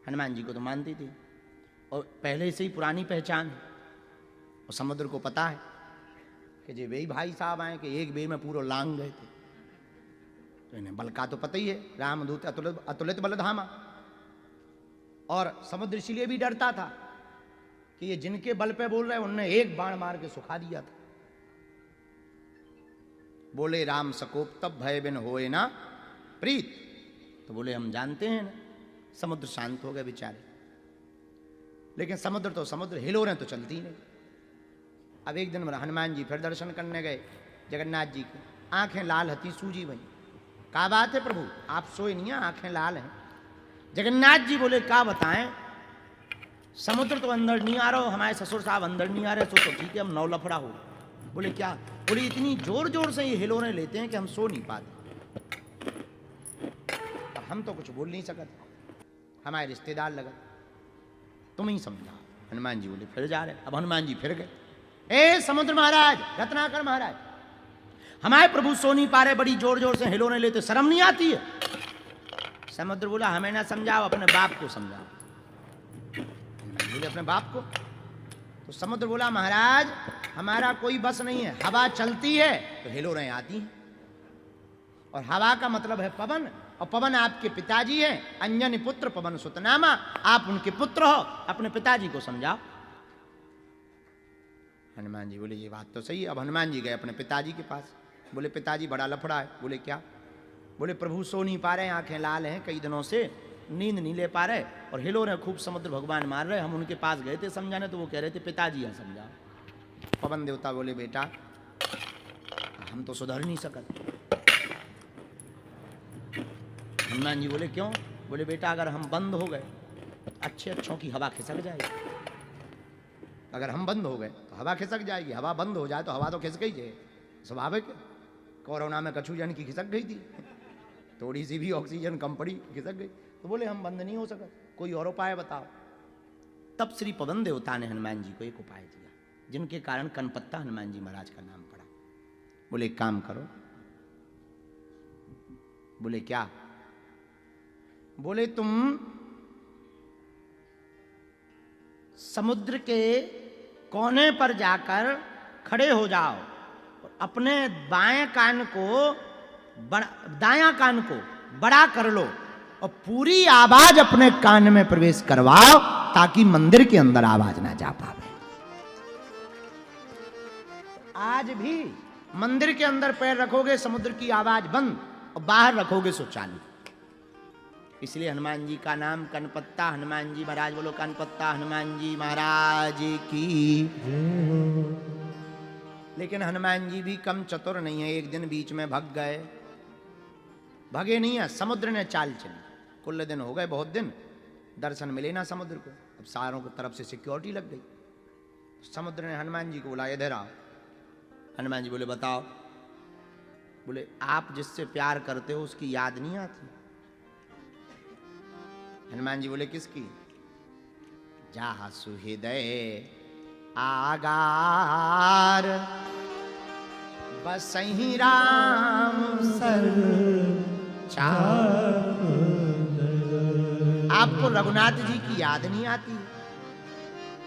हनुमान जी को तो मानती थी और पहले से ही पुरानी पहचान है। और समुद्र को पता है कि जे वे भाई साहब आए कि एक बे में पूरा लांग गए थे, तो इन्हें बल का तो पता ही है, रामदूत अतुलित अतुलित बलधामा। और समुद्र इसीलिए भी डरता था कि ये जिनके बल पे बोल रहे हैं उनने एक बाण मार के सुखा दिया था। बोले राम सकोप तब भय बिन होए ना प्रीत, तो बोले हम जानते हैं ना। समुद्र शांत हो गए बेचारे, लेकिन समुद्र तो समुद्र, हिलोरें तो चलती नहीं। अब एक दिन हनुमान जी फिर दर्शन करने गए जगन्नाथ जी की, आंखें लाल हती सूजी भई। क्या बात है प्रभु, आप सोए नहीं हैं, आंखें लाल हैं। जगन्नाथ जी बोले क्या बताएं, समुद्र तो अंदर नहीं आ रहा हो, हमारे ससुर साहब अंदर नहीं आ रहे, तो ठीक है हम नौ लफड़ा हो। बोले क्या? बोले इतनी जोर जोर से ये हिलोरें लेते हैं कि हम सो नहीं पाते। अब हम तो कुछ बोल नहीं सकते, हमारे रिश्तेदार लगा, तुम ही समझा। हनुमान जी बोले फिर जा रहे। अब हनुमान जी फिर गए, ए समुद्र महाराज, रत्नाकर महाराज, हमारे प्रभु सो नहीं पा रहे, बड़ी जोर जोर से हिलोरें लेते, शर्म नहीं आती है? समुद्र बोला हमें ना समझाओ, अपने बाप को समझाओ। बोले अपने बाप को? तो समुद्र बोला महाराज हमारा कोई बस नहीं है, हवा चलती है तो हिलोरें आती हैं, और हवा का मतलब है पवन, और पवन आपके पिताजी हैं, अंजनी पुत्र पवन सुत नामा, आप उनके पुत्र हो, अपने पिताजी को समझाओ। हनुमान जी बोले ये बात तो सही है। अब हनुमान जी गए अपने पिताजी के पास, बोले पिताजी बड़ा लफड़ा है। बोले क्या? बोले प्रभु सो नहीं पा रहे, आंखें लाल हैं, कई दिनों से नींद नहीं ले पा रहे, और हिलो रहे खूब, समुद्र भगवान मार रहे। हम उनके पास गए थे समझाने, तो वो कह रहे थे पिताजी यहाँ समझाओ। पवन देवता बोले बेटा हम तो सुधर नहीं सकते। हनुमान जी बोले क्यों? बोले बेटा अगर हम बंद हो गए अच्छे अच्छों की हवा खिसक जाएगी, अगर हम बंद हो गए तो हवा खिसक जाएगी, हवा बंद हो जाए तो हवा तो खिसक ही जाए, स्वाभाविक है। कोरोना में कछु जन की खिसक गई थी, थोड़ी सी भी ऑक्सीजन कम पड़ी खिसक गई। तो बोले हम बंद नहीं हो सका, कोई और उपाय बताओ। तब श्री पवन देवता ने हनुमान जी को एक उपाय दिया, जिनके कारण कनपत्ता हनुमान जी महाराज का नाम पड़ा। बोले एक काम करो। बोले क्या? बोले तुम समुद्र के कोने पर जाकर खड़े हो जाओ, और अपने बाएं कान को दायां कान को बड़ा कर लो, और पूरी आवाज अपने कान में प्रवेश करवाओ, ताकि मंदिर के अंदर आवाज ना जा पावे। आज भी मंदिर के अंदर पैर रखोगे समुद्र की आवाज बंद, और बाहर रखोगे सो चालू। इसलिए हनुमान जी का नाम कनपत्ता हनुमान जी महाराज। बोलो कनपत्ता हनुमान जी महाराज की। लेकिन हनुमान जी भी कम चतुर नहीं है, एक दिन बीच में भग गए। भगे नहीं है, समुद्र ने चाल चली। कुल दिन हो गए, बहुत दिन, दर्शन मिले ना समुद्र को। अब सारों की तरफ से सिक्योरिटी लग गई। समुद्र ने हनुमान जी को बुलाया, इधर आओ। हनुमान जी बोले बताओ। बोले आप जिससे प्यार करते हो उसकी याद नहीं आती? हनुमान जी बोले किसकी? जहा सुहृदय आगार बसहि राम सर आपको रघुनाथ जी की याद नहीं आती?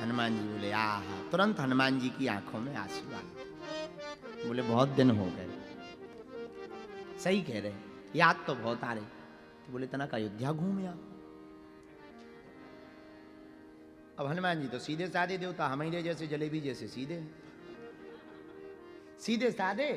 हनुमान जी बोले आहा। तुरंत हनुमान जी की आंखों में आंसू आ गए। बोले बहुत दिन हो गए। सही कह रहे, याद तो बहुत आ रही। तो बोले तनक अयोध्या घूम आओ। अब हनुमान जी तो सीधे साधे देवता, हमारे जैसे जलेबी जैसे सीधे सीधे साधे।